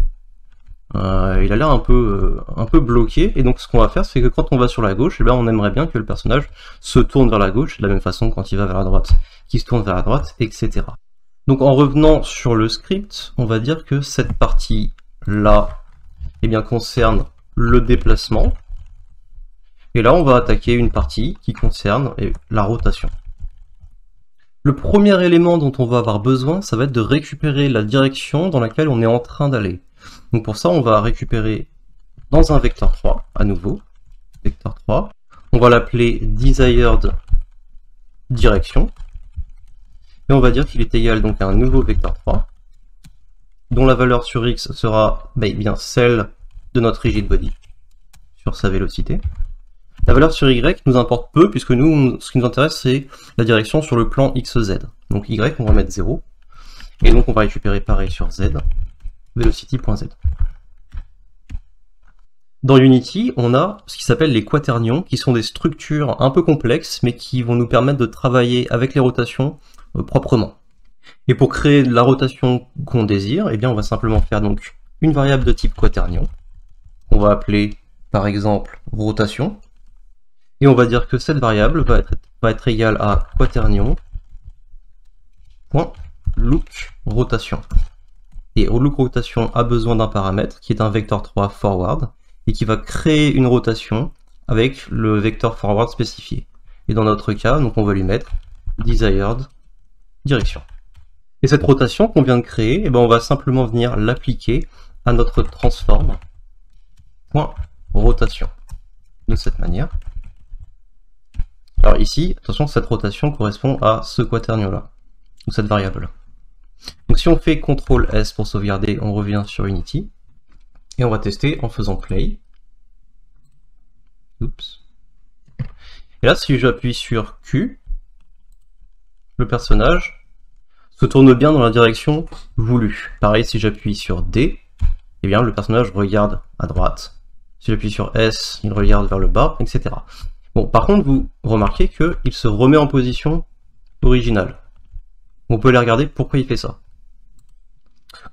Il a l'air un peu bloqué, et donc ce qu'on va faire, c'est que quand on va sur la gauche, eh bien, on aimerait bien que le personnage se tourne vers la gauche, de la même façon quand il va vers la droite, qu'il se tourne vers la droite, etc. Donc en revenant sur le script, on va dire que cette partie-là eh bien, concerne le déplacement, et là on va attaquer une partie qui concerne la rotation. Le premier élément dont on va avoir besoin, ça va être de récupérer la direction dans laquelle on est en train d'aller. Donc pour ça, on va récupérer dans un vecteur 3, à nouveau, vecteur 3, on va l'appeler desired direction, et on va dire qu'il est égal donc à un nouveau vecteur 3, dont la valeur sur x sera bien celle de notre rigid body, sur sa vélocité. La valeur sur y nous importe peu, puisque nous, ce qui nous intéresse, c'est la direction sur le plan xz. Donc y, on va mettre 0, et donc on va récupérer pareil sur z, velocity.z. Dans Unity, on a ce qui s'appelle les quaternions, qui sont des structures un peu complexes, mais qui vont nous permettre de travailler avec les rotations proprement. Et pour créer la rotation qu'on désire, eh bien on va simplement faire donc une variable de type quaternion, qu'on va appeler par exemple rotation, et on va dire que cette variable va être égale à quaternion.look rotation. Et look rotation a besoin d'un paramètre qui est un vecteur 3 forward, et qui va créer une rotation avec le vecteur forward spécifié. Et dans notre cas, donc on va lui mettre desired direction. Et cette rotation qu'on vient de créer, eh ben on va simplement venir l'appliquer à notre transform.rotation. De cette manière. Alors ici, attention, cette rotation correspond à ce quaternion-là, ou cette variable-là. Donc si on fait CTRL-S pour sauvegarder, on revient sur Unity, et on va tester en faisant play. Oups. Et là, si j'appuie sur Q, le personnage se tourne bien dans la direction voulue. Pareil, si j'appuie sur D, eh bien le personnage regarde à droite. Si j'appuie sur S, il regarde vers le bas, etc. Bon, par contre, vous remarquez qu'il se remet en position originale. On peut aller regarder pourquoi il fait ça.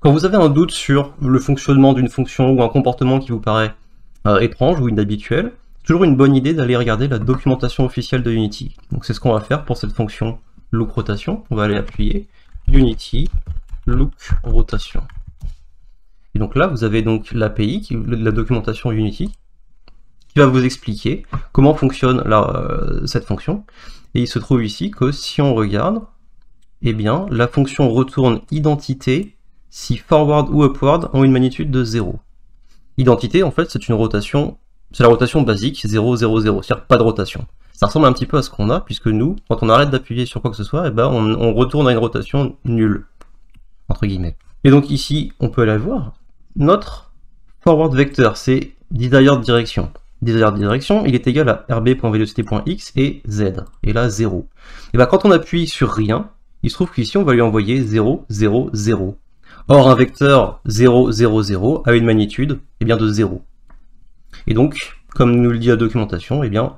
Quand vous avez un doute sur le fonctionnement d'une fonction ou un comportement qui vous paraît étrange ou inhabituel, c'est toujours une bonne idée d'aller regarder la documentation officielle de Unity. Donc c'est ce qu'on va faire pour cette fonction look rotation. On va aller appuyer Unity look rotation. Et donc là, vous avez donc l'API, la documentation Unity, qui va vous expliquer comment fonctionne cette fonction. Et il se trouve ici que si on regarde, eh bien, la fonction retourne identité si forward ou upward ont une magnitude de 0. Identité, en fait, c'est une rotation, c'est la rotation basique 0, 0, 0, c'est-à-dire pas de rotation. Ça ressemble un petit peu à ce qu'on a, puisque nous, quand on arrête d'appuyer sur quoi que ce soit, eh ben, on retourne à une rotation nulle, entre guillemets. Et donc ici, on peut aller voir, notre forward vector, c'est desired direction. Desired direction, il est égal à rb.velocity.x et z, et là 0. Et ben, quand on appuie sur rien, il se trouve qu'ici, on va lui envoyer 0, 0, 0. Or, un vecteur 0, 0, 0 a une magnitude eh bien, de 0. Et donc, comme nous le dit la documentation, eh bien,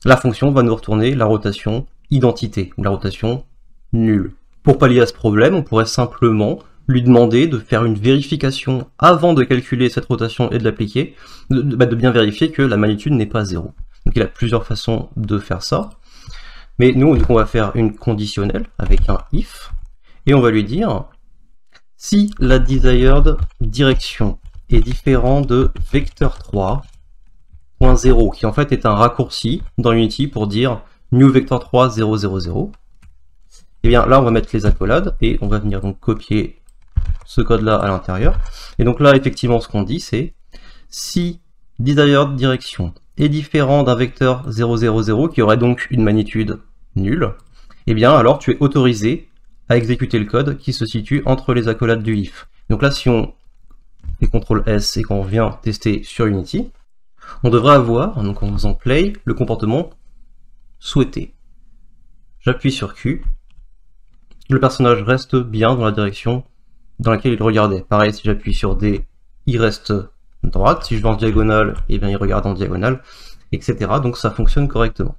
la fonction va nous retourner la rotation identité, ou la rotation nulle. Pour pallier à ce problème, on pourrait simplement lui demander de faire une vérification avant de calculer cette rotation et de l'appliquer, de bien vérifier que la magnitude n'est pas 0. Donc il a plusieurs façons de faire ça. Mais nous, on va faire une conditionnelle avec un if, et on va lui dire si la desired direction est différent de vector3.0, qui en fait est un raccourci dans Unity pour dire new vector3 0, 0, 0. Et bien là, on va mettre les accolades, et on va venir donc copier ce code-là à l'intérieur. Et donc là, effectivement, ce qu'on dit, c'est si desired direction est différent d'un vecteur 0, 0, 0, qui aurait donc une magnitude nulle, et bien alors tu es autorisé à exécuter le code qui se situe entre les accolades du if. Donc là, si on fait CTRL S et qu'on vient tester sur Unity, on devrait avoir, donc en faisant play, le comportement souhaité. J'appuie sur Q, le personnage reste bien dans la direction dans laquelle il regardait. Pareil, si j'appuie sur D, il reste droite. Si je vais en diagonale, eh bien il regarde en diagonale, etc. Donc ça fonctionne correctement.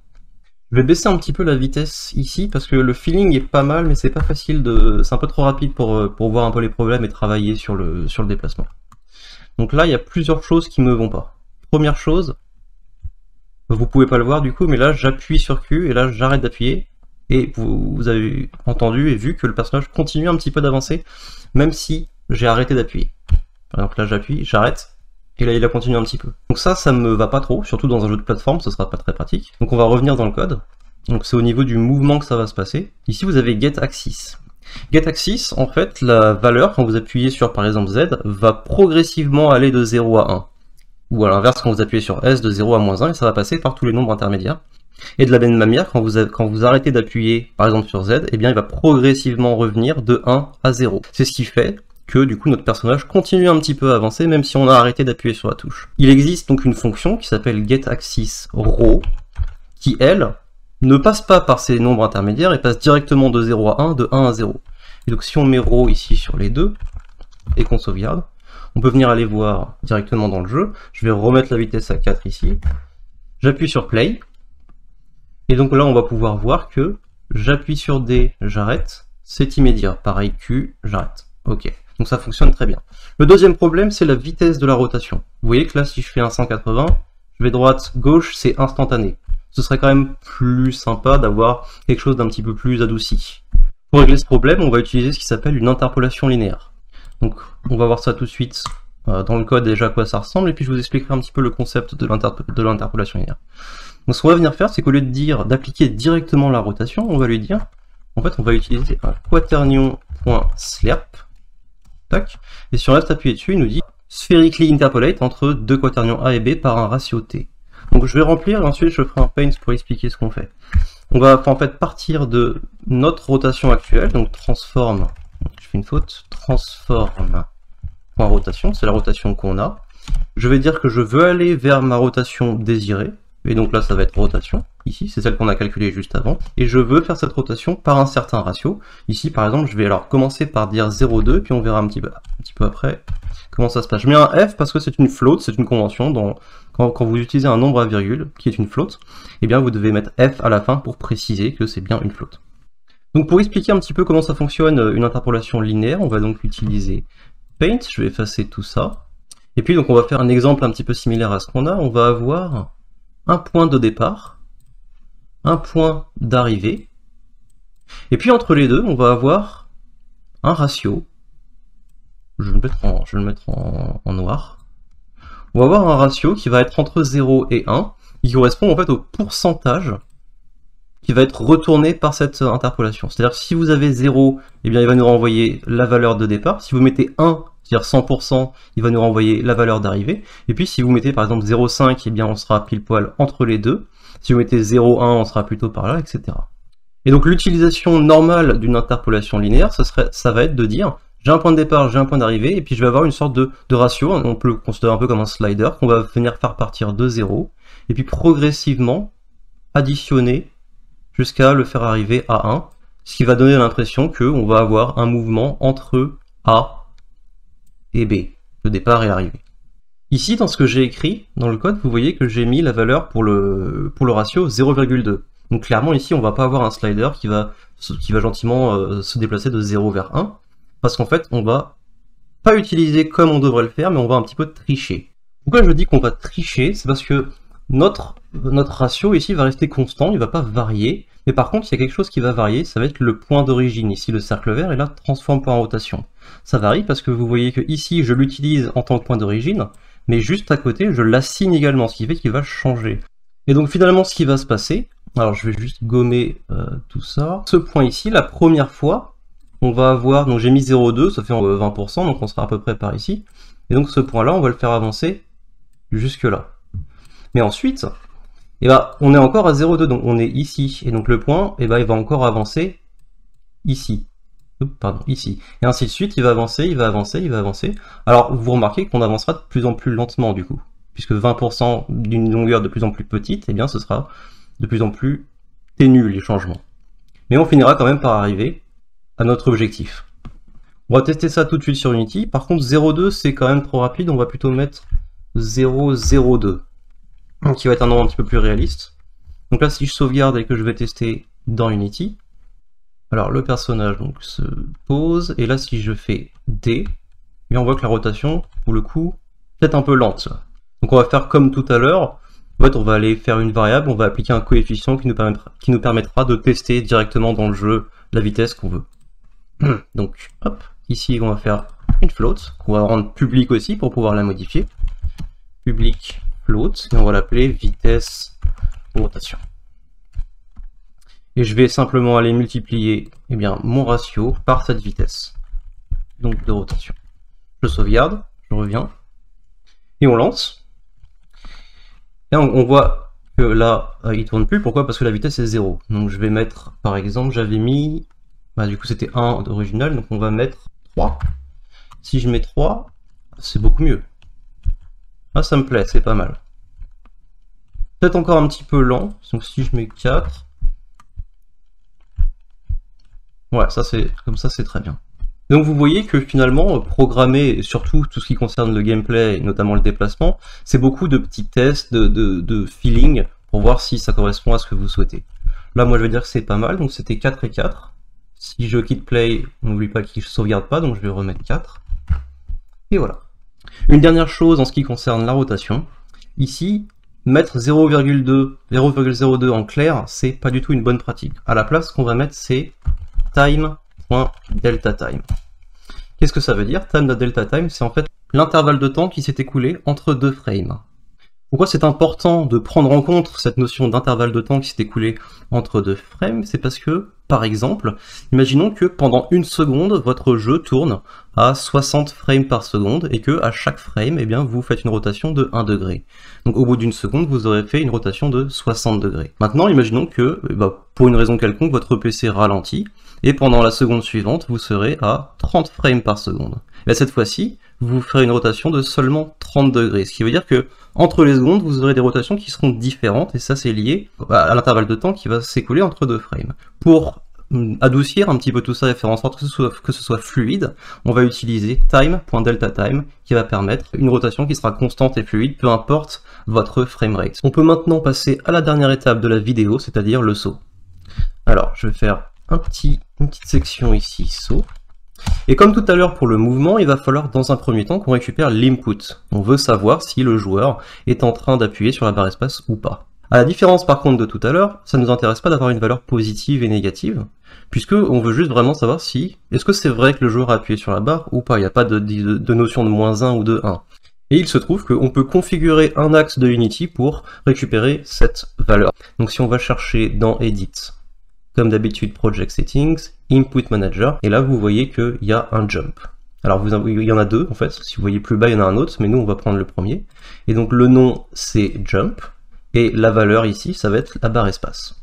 Je vais baisser un petit peu la vitesse ici parce que le feeling est pas mal, mais c'est pas facile c'est un peu trop rapide pour voir un peu les problèmes et travailler sur le déplacement. Donc là, il y a plusieurs choses qui me vont pas. Première chose, vous pouvez pas le voir du coup, mais là j'appuie sur Q et là j'arrête d'appuyer et vous avez entendu et vu que le personnage continue un petit peu d'avancer même si j'ai arrêté d'appuyer. Par exemple là j'appuie, j'arrête. Et là, il a continué un petit peu. Donc ça me va pas trop, surtout dans un jeu de plateforme, ce sera pas très pratique. Donc on va revenir dans le code. Donc c'est au niveau du mouvement que ça va se passer. Ici, vous avez getAxis. GetAxis, en fait, la valeur, quand vous appuyez sur, par exemple, Z, va progressivement aller de 0 à 1. Ou à l'inverse, quand vous appuyez sur S, de 0 à -1, et ça va passer par tous les nombres intermédiaires. Et de la même manière, quand vous arrêtez d'appuyer, par exemple, sur Z, eh bien, il va progressivement revenir de 1 à 0. C'est ce qui fait que du coup notre personnage continue un petit peu à avancer même si on a arrêté d'appuyer sur la touche. Il existe donc une fonction qui s'appelle getAxisRow qui elle ne passe pas par ces nombres intermédiaires et passe directement de 0 à 1, de 1 à 0. Et donc si on met row ici sur les deux et qu'on sauvegarde, on peut venir aller voir directement dans le jeu. Je vais remettre la vitesse à 4 ici. J'appuie sur play. Et donc là on va pouvoir voir que j'appuie sur D, j'arrête, c'est immédiat. Pareil Q, j'arrête. Ok. Donc ça fonctionne très bien. Le deuxième problème, c'est la vitesse de la rotation. Vous voyez que là, si je fais un 180, je vais droite, gauche, c'est instantané. Ce serait quand même plus sympa d'avoir quelque chose d'un petit peu plus adouci. Pour régler ce problème, on va utiliser ce qui s'appelle une interpolation linéaire. Donc on va voir ça tout de suite dans le code déjà à quoi ça ressemble, et puis je vous expliquerai un petit peu le concept de l'interpolation linéaire. Donc ce qu'on va venir faire, c'est qu'au lieu de dire d'appliquer directement la rotation, on va lui dire, en fait on va utiliser un quaternion.slerp. Tac. Et si on reste appuyé dessus, il nous dit spherically interpolate entre deux quaternions A et B par un ratio T. Donc je vais remplir et ensuite je ferai un paint pour expliquer ce qu'on fait. On va en fait partir de notre rotation actuelle, donc transform, je fais une faute, transform.rotation, c'est la rotation qu'on a. Je vais dire que je veux aller vers ma rotation désirée, et donc là ça va être rotation, ici c'est celle qu'on a calculée juste avant, et je veux faire cette rotation par un certain ratio. Ici par exemple je vais alors commencer par dire 0,2, puis on verra un petit peu après comment ça se passe. Je mets un F parce que c'est une float, c'est une convention, quand vous utilisez un nombre à virgule qui est une float, eh bien vous devez mettre F à la fin pour préciser que c'est bien une float. Donc pour expliquer un petit peu comment ça fonctionne une interpolation linéaire, on va donc utiliser paint, je vais effacer tout ça, et puis donc on va faire un exemple un petit peu similaire à ce qu'on a, on va avoir un point de départ, un point d'arrivée, et puis entre les deux, on va avoir un ratio je vais le mettre en noir. On va avoir un ratio qui va être entre 0 et 1, qui correspond en fait au pourcentage qui va être retourné par cette interpolation. C'est-à-dire que si vous avez 0, eh bien il va nous renvoyer la valeur de départ. Si vous mettez 1, c'est-à-dire 100%, il va nous renvoyer la valeur d'arrivée. Et puis si vous mettez par exemple 0,5, eh bien on sera pile poil entre les deux. Si vous mettez 0,1, on sera plutôt par là, etc. Et donc l'utilisation normale d'une interpolation linéaire, ça va être de dire j'ai un point de départ, j'ai un point d'arrivée, et puis je vais avoir une sorte de ratio, on peut le considérer un peu comme un slider, qu'on va venir faire partir de 0, et puis progressivement additionner jusqu'à le faire arriver à 1, ce qui va donner l'impression qu'on va avoir un mouvement entre A et B, le départ et l'arrivée. Ici, dans ce que j'ai écrit dans le code, vous voyez que j'ai mis la valeur pour le ratio 0,2. Donc clairement ici, on va pas avoir un slider qui va gentiment se déplacer de 0 vers 1, parce qu'en fait, on va pas utiliser comme on devrait le faire, mais on va un petit peu tricher. Pourquoi je dis qu'on va tricher? C'est parce que notre ratio ici va rester constant, il va pas varier, mais par contre, il y a quelque chose qui va varier, ça va être le point d'origine, ici le cercle vert, et là, transforme point en rotation. Ça varie parce que vous voyez que ici, je l'utilise en tant que point d'origine, mais juste à côté, je l'assigne également, ce qui fait qu'il va changer. Et donc finalement, ce qui va se passer, alors je vais juste gommer tout ça, ce point ici, la première fois, on va avoir, donc j'ai mis 0,2, ça fait 20%, donc on sera à peu près par ici, et donc ce point-là, on va le faire avancer jusque là. Mais ensuite, eh ben, on est encore à 0,2, donc on est ici, et donc le point, eh ben, il va encore avancer ici. Pardon, ici. Et ainsi de suite, il va avancer, il va avancer, il va avancer. Alors, vous remarquez qu'on avancera de plus en plus lentement, du coup. Puisque 20% d'une longueur de plus en plus petite, eh bien, ce sera de plus en plus ténu, les changements. Mais on finira quand même par arriver à notre objectif. On va tester ça tout de suite sur Unity. Par contre, 0,2, c'est quand même trop rapide. On va plutôt mettre 0,02, qui va être un nombre un petit peu plus réaliste. Donc là, si je sauvegarde et que je vais tester dans Unity, alors le personnage donc se pose, et là si je fais D, et on voit que la rotation, pour le coup, est peut-être un peu lente. Donc on va faire comme tout à l'heure, en fait on va aller faire une variable, on va appliquer un coefficient qui nous permettra de tester directement dans le jeu la vitesse qu'on veut. Donc hop, ici on va faire une float, qu'on va rendre publique aussi pour pouvoir la modifier. Public float, et on va l'appeler vitesse rotation. Et je vais simplement aller multiplier mon ratio par cette vitesse donc de rotation. Je sauvegarde, je reviens, et on lance. Et on voit que là, il tourne plus. Pourquoi? Parce que la vitesse est 0. Donc je vais mettre, par exemple, j'avais mis, du coup c'était 1 d'original, donc on va mettre 3. Si je mets 3, c'est beaucoup mieux. Ah, ça me plaît, c'est pas mal. Peut-être encore un petit peu lent, donc si je mets 4, ouais, ça c'est comme ça, c'est très bien. Donc vous voyez que finalement, programmer, et surtout tout ce qui concerne le gameplay, et notamment le déplacement, c'est beaucoup de petits tests, de feeling, pour voir si ça correspond à ce que vous souhaitez. Là, moi je vais dire que c'est pas mal, donc c'était 4 et 4. Si je quitte play, on n'oublie pas qu'il ne sauvegarde pas, donc je vais remettre 4. Et voilà. Une dernière chose en ce qui concerne la rotation, ici, mettre 0,02 en clair, c'est pas du tout une bonne pratique. À la place, ce qu'on va mettre, c'est time.deltaTime. Qu'est-ce que ça veut dire? Time.deltaTime, c'est en fait l'intervalle de temps qui s'est écoulé entre deux frames. Pourquoi c'est important de prendre en compte cette notion d'intervalle de temps qui s'est écoulé entre deux frames? C'est parce que, par exemple, imaginons que pendant une seconde, votre jeu tourne à 60 frames par seconde et que à chaque frame, vous faites une rotation de 1 degré. Donc au bout d'une seconde, vous aurez fait une rotation de 60 degrés. Maintenant, imaginons que, pour une raison quelconque, votre PC ralentit et pendant la seconde suivante, vous serez à 30 frames par seconde. Et cette fois-ci, vous ferez une rotation de seulement 30 degrés, ce qui veut dire que entre les secondes, vous aurez des rotations qui seront différentes, et ça c'est lié à l'intervalle de temps qui va s'écouler entre deux frames. Pour adoucir un petit peu tout ça et faire en sorte que ce soit fluide, on va utiliser time.deltaTime qui va permettre une rotation qui sera constante et fluide, peu importe votre framerate. On peut maintenant passer à la dernière étape de la vidéo, c'est-à-dire le saut. Alors, je vais faire une petite section ici, saut. Et comme tout à l'heure pour le mouvement, il va falloir dans un premier temps qu'on récupère l'input. On veut savoir si le joueur est en train d'appuyer sur la barre espace ou pas. À la différence par contre de tout à l'heure, ça ne nous intéresse pas d'avoir une valeur positive et négative, puisque on veut juste vraiment savoir si, est-ce que c'est vrai que le joueur a appuyé sur la barre ou pas, il n'y a pas de notion de -1 ou de 1. Et il se trouve qu'on peut configurer un axe de Unity pour récupérer cette valeur. Donc si on va chercher dans Edit, comme d'habitude Project Settings, Input Manager, et là vous voyez qu'il y a un jump. Alors il y en a deux en fait, si vous voyez plus bas il y en a un autre, mais nous on va prendre le premier. Et donc le nom c'est jump, et la valeur ici ça va être la barre espace.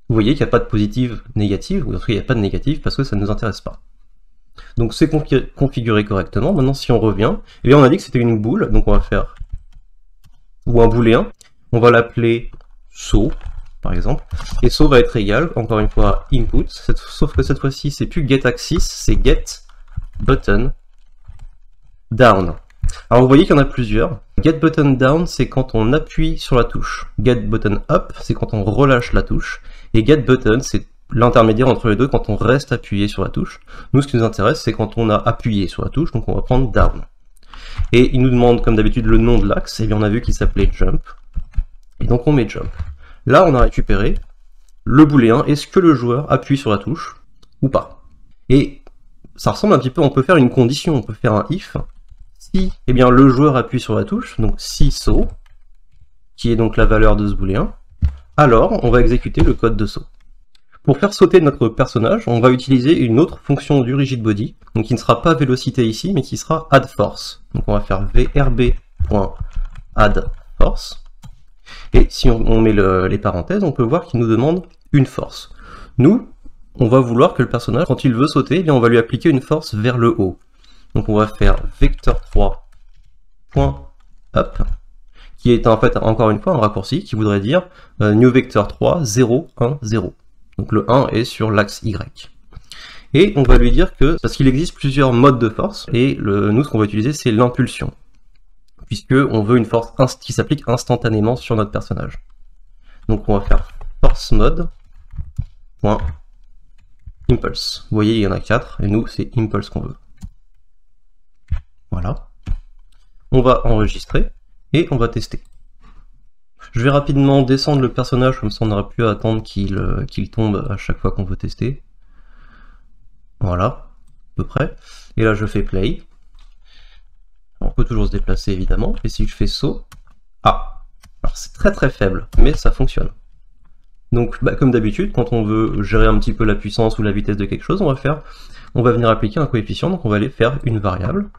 Vous voyez qu'il n'y a pas de positive, négative, ou en tout cas il n'y a pas de négative parce que ça ne nous intéresse pas. Donc c'est configuré correctement. Maintenant si on revient, eh bien on a dit que c'était une boule, donc on va faire, ou un booléen, on va l'appeler so par exemple, et so va être égal, encore une fois, à input, sauf que cette fois-ci c'est plus get axis, c'est get button down. Alors vous voyez qu'il y en a plusieurs. Get button down, c'est quand on appuie sur la touche. Get button up, c'est quand on relâche la touche. Et get button, c'est l'intermédiaire entre les deux quand on reste appuyé sur la touche. Nous, ce qui nous intéresse, c'est quand on a appuyé sur la touche, donc on va prendre down. Et il nous demande, comme d'habitude, le nom de l'axe. Et bien on a vu qu'il s'appelait jump. Et donc on met jump. Là, on a récupéré le booléen. Est-ce que le joueur appuie sur la touche ou pas? Et ça ressemble un petit peu, on peut faire une condition, on peut faire un if. Si eh bien, le joueur appuie sur la touche, donc si so, qui est donc la valeur de ce booléen, alors on va exécuter le code de so. Pour faire sauter notre personnage, on va utiliser une autre fonction du rigidbody, donc qui ne sera pas vélocité ici, mais qui sera addForce. Donc on va faire vrb.addForce, et si on met les parenthèses, on peut voir qu'il nous demande une force. Nous, on va vouloir que le personnage, quand il veut sauter, eh bien, on va lui appliquer une force vers le haut. Donc on va faire vector3.up, qui est en fait encore une fois un raccourci qui voudrait dire new vector3 0 1 0. Donc le 1 est sur l'axe Y. Et on va lui dire que, parce qu'il existe plusieurs modes de force, et nous ce qu'on va utiliser c'est l'impulsion, puisque on veut une force qui s'applique instantanément sur notre personnage. Donc on va faire force mode.impulse. Vous voyez il y en a 4, et nous c'est impulse qu'on veut. Voilà. On va enregistrer et on va tester. Je vais rapidement descendre le personnage, comme ça on n'aura plus à attendre qu'il tombe à chaque fois qu'on veut tester. Voilà, à peu près. Et là je fais play. On peut toujours se déplacer évidemment. Et si je fais saut, ah, alors c'est très très faible, mais ça fonctionne. Donc comme d'habitude, quand on veut gérer un petit peu la puissance ou la vitesse de quelque chose, on va venir appliquer un coefficient, donc on va aller faire une variable,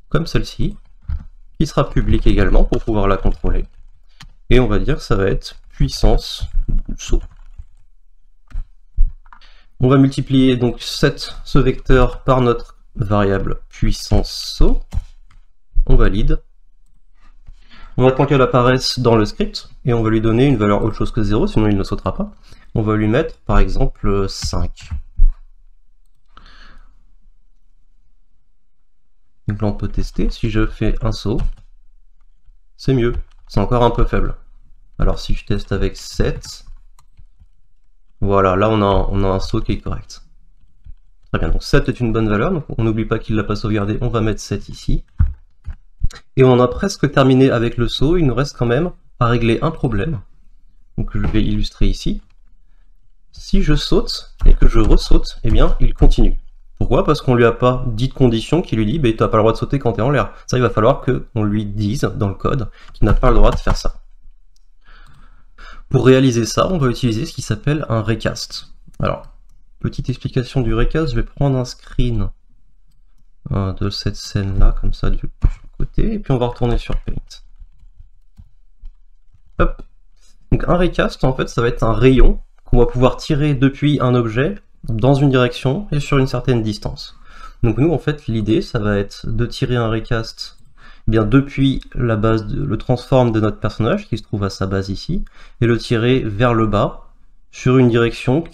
comme celle-ci, qui sera publique également pour pouvoir la contrôler. Et on va dire que ça va être puissance saut. On va multiplier donc ce vecteur par notre variable puissance saut. On valide. On attend qu'elle apparaisse dans le script et on va lui donner une valeur autre chose que 0, sinon il ne sautera pas. On va lui mettre par exemple 5. Donc là on peut tester, si je fais un saut, c'est mieux, c'est encore un peu faible. Alors si je teste avec 7, voilà, là on a un saut qui est correct. Très bien, donc 7 est une bonne valeur, donc on n'oublie pas qu'il ne l'a pas sauvegardé, on va mettre 7 ici. Et on a presque terminé avec le saut, il nous reste quand même à régler un problème. Donc je vais illustrer ici. Si je saute et que je ressaute, eh bien il continue. Pourquoi? Parce qu'on lui a pas dit de condition qui lui dit tu n'as pas le droit de sauter quand tu es en l'air. Ça, il va falloir qu'on lui dise dans le code qu'il n'a pas le droit de faire ça. Pour réaliser ça, on va utiliser ce qui s'appelle un recast. Alors, petite explication du recast, je vais prendre un screen de cette scène-là, comme ça, du côté, et puis on va retourner sur Paint. Hop. Donc un recast, en fait, ça va être un rayon qu'on va pouvoir tirer depuis un objet dans une direction et sur une certaine distance. Donc nous, en fait, l'idée, ça va être de tirer un recast bien depuis la base, le transform de notre personnage, qui se trouve à sa base ici, et le tirer vers le bas, sur une direction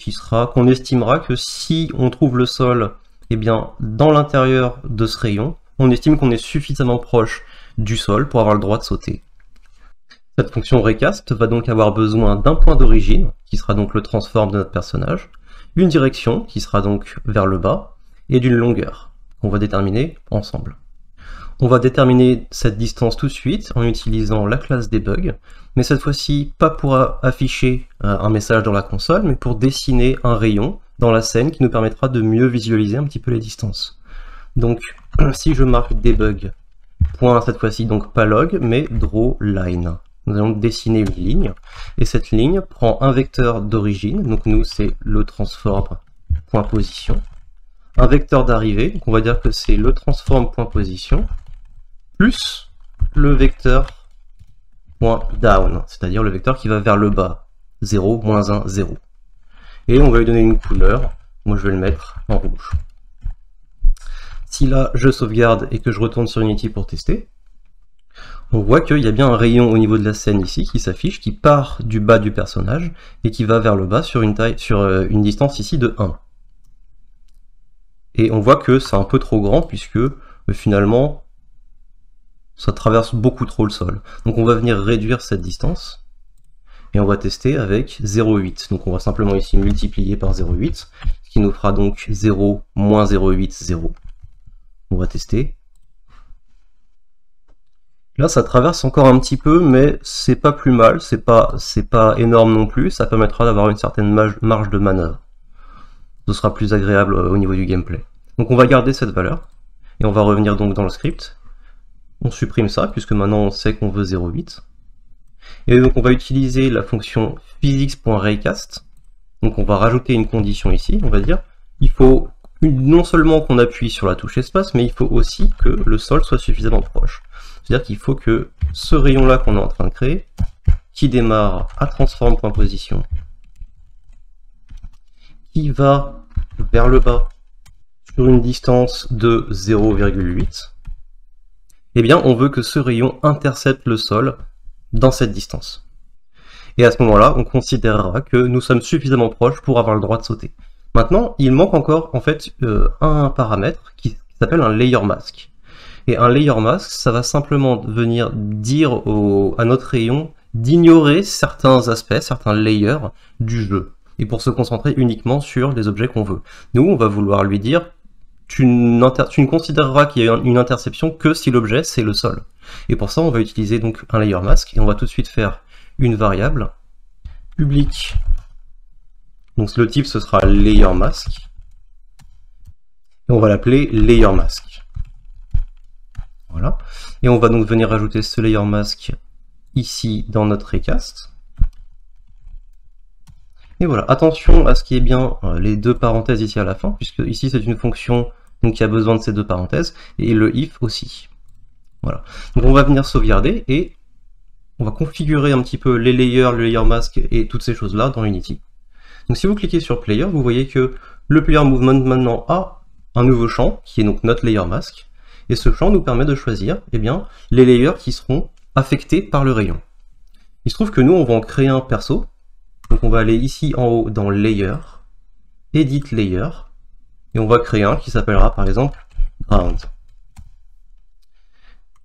qu'on estimera que si on trouve le sol, eh bien, dans l'intérieur de ce rayon, on estime qu'on est suffisamment proche du sol pour avoir le droit de sauter. Cette fonction recast va donc avoir besoin d'un point d'origine, qui sera donc le transform de notre personnage, une direction, qui sera donc vers le bas, et d'une longueur, qu'on va déterminer ensemble. On va déterminer cette distance tout de suite en utilisant la classe debug, mais cette fois-ci pas pour afficher un message dans la console, mais pour dessiner un rayon dans la scène qui nous permettra de mieux visualiser un petit peu les distances. Donc si je marque debug, point cette fois-ci donc pas log, mais draw line. Nous allons dessiner une ligne, et cette ligne prend un vecteur d'origine, donc nous c'est le transform.position, un vecteur d'arrivée, donc on va dire que c'est le transform.position, plus le vecteur .down, c'est-à-dire le vecteur qui va vers le bas, 0, moins 1, 0. Et on va lui donner une couleur, moi je vais le mettre en rouge. Si là je sauvegarde et que je retourne sur Unity pour tester, on voit qu'il y a bien un rayon au niveau de la scène ici qui s'affiche, qui part du bas du personnage et qui va vers le bas sur une distance ici de 1. Et on voit que c'est un peu trop grand puisque finalement ça traverse beaucoup trop le sol. Donc on va venir réduire cette distance et on va tester avec 0,8. Donc on va simplement ici multiplier par 0,8, ce qui nous fera donc 0, moins 0,8, 0. On va tester. Là ça traverse encore un petit peu, mais c'est pas plus mal, c'est pas énorme non plus, ça permettra d'avoir une certaine marge de manœuvre. Ce sera plus agréable au niveau du gameplay. Donc on va garder cette valeur, et on va revenir donc dans le script. On supprime ça, puisque maintenant on sait qu'on veut 0,8. Et donc on va utiliser la fonction physics.raycast. Donc on va rajouter une condition ici, on va dire, il faut non seulement qu'on appuie sur la touche espace, mais il faut aussi que le sol soit suffisamment proche. C'est-à-dire qu'il faut que ce rayon-là qu'on est en train de créer, qui démarre à transform.position, qui va vers le bas sur une distance de 0,8, eh bien on veut que ce rayon intercepte le sol dans cette distance. Et à ce moment-là, on considérera que nous sommes suffisamment proches pour avoir le droit de sauter. Maintenant, il manque encore en fait un paramètre qui s'appelle un layer mask. Et un layer mask, ça va simplement venir dire à notre rayon d'ignorer certains aspects, certains layers du jeu, et pour se concentrer uniquement sur les objets qu'on veut. Nous, on va vouloir lui dire tu ne considéreras qu'il y a une interception que si l'objet c'est le sol. Et pour ça, on va utiliser donc un layer mask, et on va tout de suite faire une variable public. Donc le type ce sera layer mask, et on va l'appeler layer mask. Voilà. Et on va donc venir rajouter ce layer mask ici dans notre raycast. Et voilà, attention à ce qui est bien les deux parenthèses ici à la fin, puisque ici c'est une fonction donc qui a besoin de ces deux parenthèses, et le if aussi. Voilà. Donc on va venir sauvegarder et on va configurer un petit peu les layers, le layer mask et toutes ces choses-là dans Unity. Donc si vous cliquez sur Player, vous voyez que le Player Movement maintenant a un nouveau champ, qui est donc notre layer mask, et ce champ nous permet de choisir eh bien, les layers qui seront affectés par le rayon. Il se trouve que nous, on va en créer un perso, donc on va aller ici en haut dans Layer, Edit Layer, et on va créer un qui s'appellera par exemple Ground.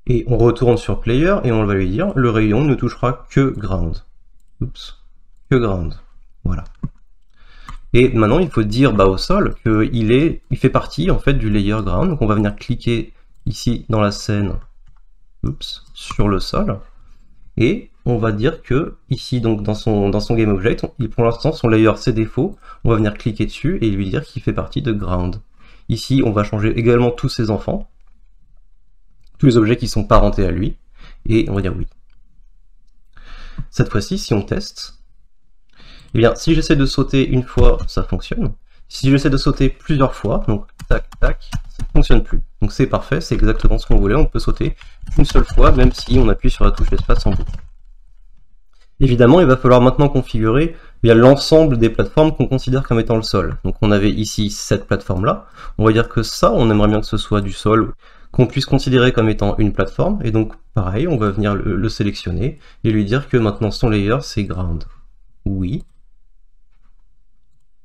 Et on retourne sur Player et on va lui dire le rayon ne touchera que Ground. Oups, que Ground. Voilà. Et maintenant il faut dire au sol qu'il fait partie en fait du layer Ground. Donc on va venir cliquer ici dans la scène, oups, sur le sol, et on va dire que ici donc dans son GameObject, pour l'instant son layer c'est défaut. On va venir cliquer dessus et lui dire qu'il fait partie de Ground. Ici on va changer également tous ses enfants, tous les objets qui sont parentés à lui, et on va dire oui. Cette fois-ci, si on teste, eh bien, si j'essaie de sauter une fois, ça fonctionne. Si j'essaie de sauter plusieurs fois, donc tac, tac, ça ne fonctionne plus. Donc c'est parfait, c'est exactement ce qu'on voulait, on peut sauter une seule fois, même si on appuie sur la touche espace en boucle. Évidemment, il va falloir maintenant configurer l'ensemble des plateformes qu'on considère comme étant le sol. Donc on avait ici cette plateforme-là, on va dire que ça, on aimerait bien que ce soit du sol, qu'on puisse considérer comme étant une plateforme, et donc pareil, on va venir le sélectionner, et lui dire que maintenant son layer c'est Ground. Oui.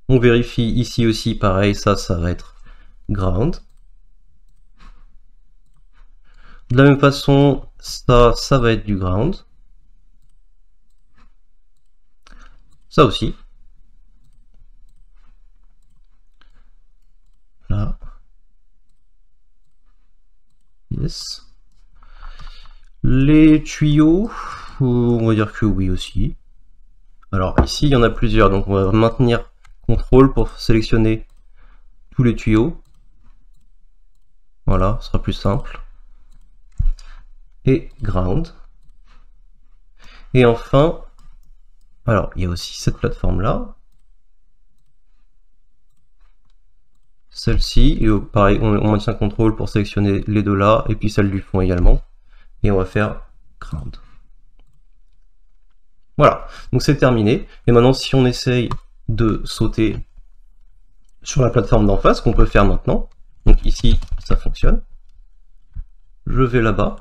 On vérifie ici aussi, pareil, ça va être Ground. De la même façon, ça va être du Ground. Ça aussi. Là. Yes. Les tuyaux, on va dire que oui aussi. Alors ici, il y en a plusieurs, donc on va maintenir CTRL pour sélectionner tous les tuyaux. Voilà, ce sera plus simple. Et ground. Et enfin, alors il y a aussi cette plateforme-là. Celle-ci, et pareil, on maintient CTRL pour sélectionner les deux là, et puis celle du fond également. Et on va faire ground. Voilà, donc c'est terminé. Et maintenant, si on essaye de sauter sur la plateforme d'en face, qu'on peut faire maintenant, donc ici, ça fonctionne. Je vais là-bas.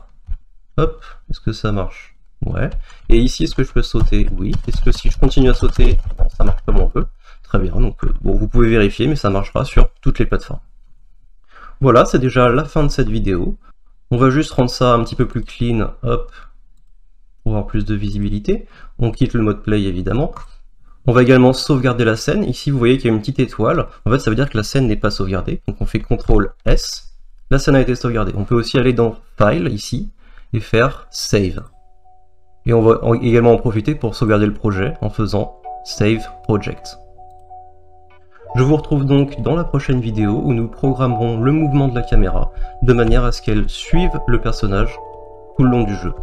Hop, est-ce que ça marche? Ouais. Et ici, est-ce que je peux sauter? Oui. Est-ce que si je continue à sauter, bon, ça marche comme on veut? Très bien, donc bon, vous pouvez vérifier, mais ça marchera sur toutes les plateformes. Voilà, c'est déjà la fin de cette vidéo. On va juste rendre ça un petit peu plus clean, hop, pour avoir plus de visibilité. On quitte le mode play évidemment. On va également sauvegarder la scène. Ici, vous voyez qu'il y a une petite étoile. En fait, ça veut dire que la scène n'est pas sauvegardée. Donc on fait CTRL S. La scène a été sauvegardée. On peut aussi aller dans File, ici, et faire Save. Et on va également en profiter pour sauvegarder le projet en faisant Save Project. Je vous retrouve donc dans la prochaine vidéo où nous programmerons le mouvement de la caméra de manière à ce qu'elle suive le personnage tout le long du jeu.